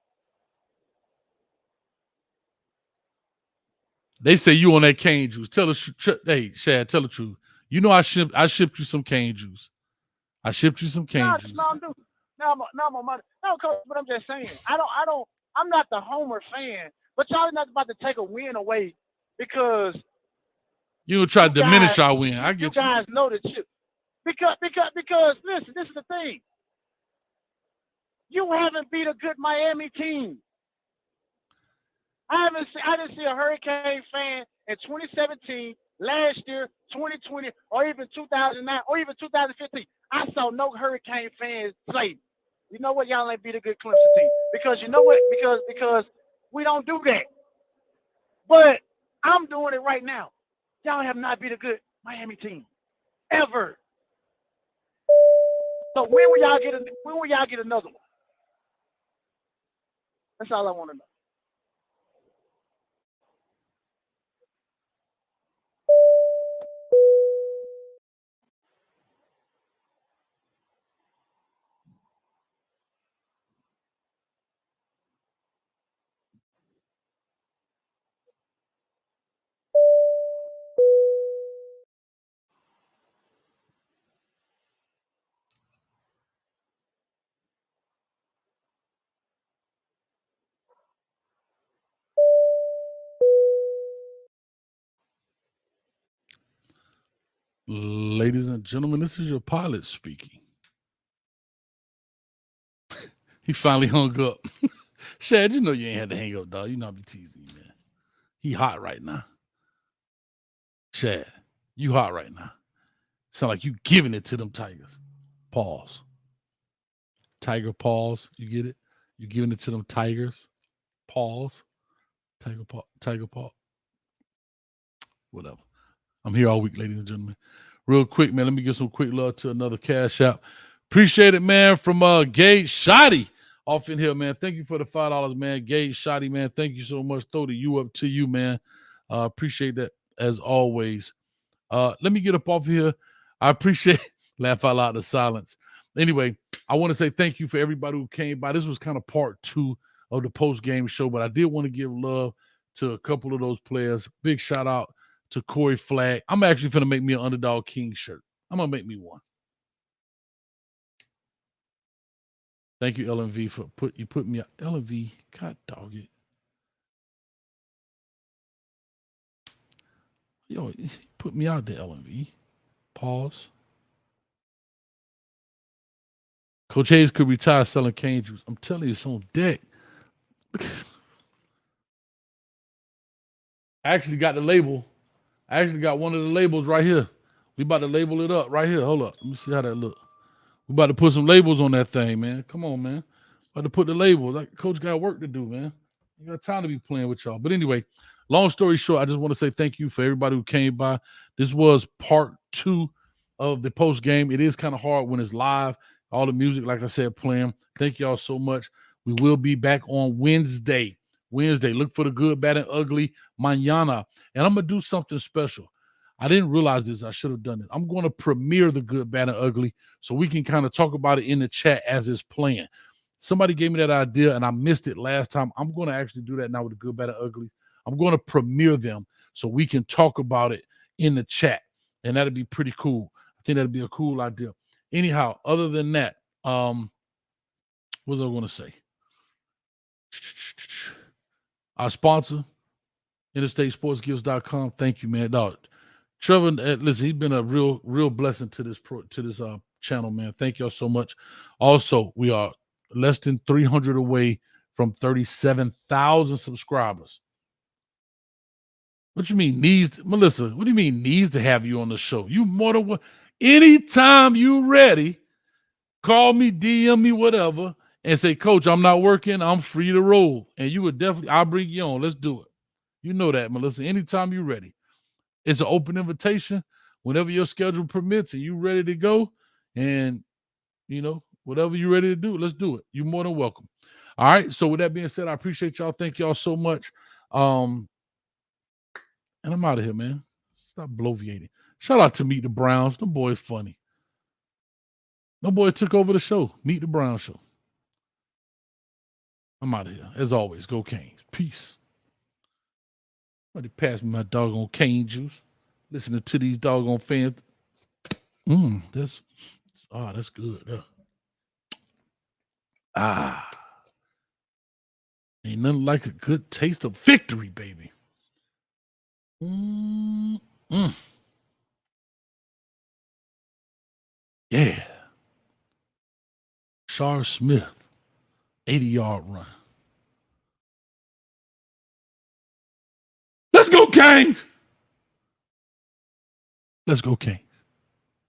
They say you on that cane juice. Tell us, hey Shad, tell the truth. You know I shipped you some cane juice. I shipped you some cane juice. No, I'm doing. No, I'm on my. No, coach, but I'm just saying. I'm not the Homer fan, but y'all not about to take a win away because you gonna try to diminish our win. I get you. You guys know the chip. Because listen, this is the thing. You haven't beat a good Miami team. I didn't see a Hurricane fan in 2017, last year, 2020, or even 2009, or even 2015. I saw no Hurricane fans say, you know what, y'all ain't beat a good Clemson team. Because you know what? Because we don't do that. But I'm doing it right now. Y'all have not beat a good Miami team. Ever. So when will y'all get another one? That's all I want to know. Ladies and gentlemen, this is your pilot speaking. He finally hung up. Shad, you know you ain't had to hang up, dog. You know I be teasing you, man. He hot right now. Shad, you hot right now. Sound like you giving it to them Tigers. Pause. Tiger pause. You get it? You giving it to them Tigers. Pause. Tiger pause. Whatever. I'm here all week, ladies and gentlemen. Real quick, man, let me give some quick love to another cash out. Appreciate it, man, from Gage Shoddy off in here, man. Thank you for the $5, man. Gage Shoddy, man, thank you so much. Throw the you up to you, man. Appreciate that as always. Let me get up off here. I appreciate laugh out loud the silence. Anyway, I want to say thank you for everybody who came by. This was kind of part 2 of the post-game show, but I did want to give love to a couple of those players. Big shout out to Corey Flagg. I'm actually going to make me an Underdog King shirt. I'm going to make me one. Thank you, LMV, for put me out. LMV, God dog it. Yo, put me out there, LMV. Pause. Coach Hayes could retire selling cane juice. I'm telling you, it's on deck. I actually got the label. I actually got one of the labels right here. We about to label it up right here. Hold up. Let me see how that look. We about to put some labels on that thing, man. Come on, man. About to put the labels. Like, Coach got work to do, man. You got time to be playing with y'all. But anyway, long story short, I just want to say thank you for everybody who came by. This was part 2 of the post game. It is kind of hard when it's live. All the music, like I said, playing. Thank y'all so much. We will be back on Wednesday. Look for the good, bad, and ugly mañana. And I'm going to do something special. I didn't realize this. I should have done it. I'm going to premiere the good, bad, and ugly so we can kind of talk about it in the chat as it's playing. Somebody gave me that idea, and I missed it last time. I'm going to actually do that now with the good, bad, and ugly. I'm going to premiere them so we can talk about it in the chat, and that'd be pretty cool. I think that'd be a cool idea. Anyhow, other than that, what was I going to say? Our sponsor, InterstateSportsGifts.com. Thank you, man. Dog, Trevor, listen, he's been a real blessing to this channel, man. Thank y'all so much. Also, we are less than 300 away from 37,000 subscribers. What you mean needs, Melissa? What do you mean needs to have you on the show? You more than what? Anytime you ready, call me, DM me, whatever, and say, Coach, I'm not working. I'm free to roll. And you would definitely, I'll bring you on. Let's do it. You know that, Melissa. Anytime you're ready. It's an open invitation. Whenever your schedule permits and you're ready to go, and, you know, whatever you're ready to do, let's do it. You're more than welcome. All right. So with that being said, I appreciate y'all. Thank y'all so much. And I'm out of here, man. Stop bloviating. Shout out to Meet the Browns. Them boys funny. No boy took over the show. Meet the Brown Show. I'm out of here. As always, go Canes. Peace. Somebody pass me my doggone cane juice. Listening to these doggone fans. That's good. Ain't nothing like a good taste of victory, baby. Yeah. Shar Smith, 80-yard run. Let's go, Canes! Let's go, Canes.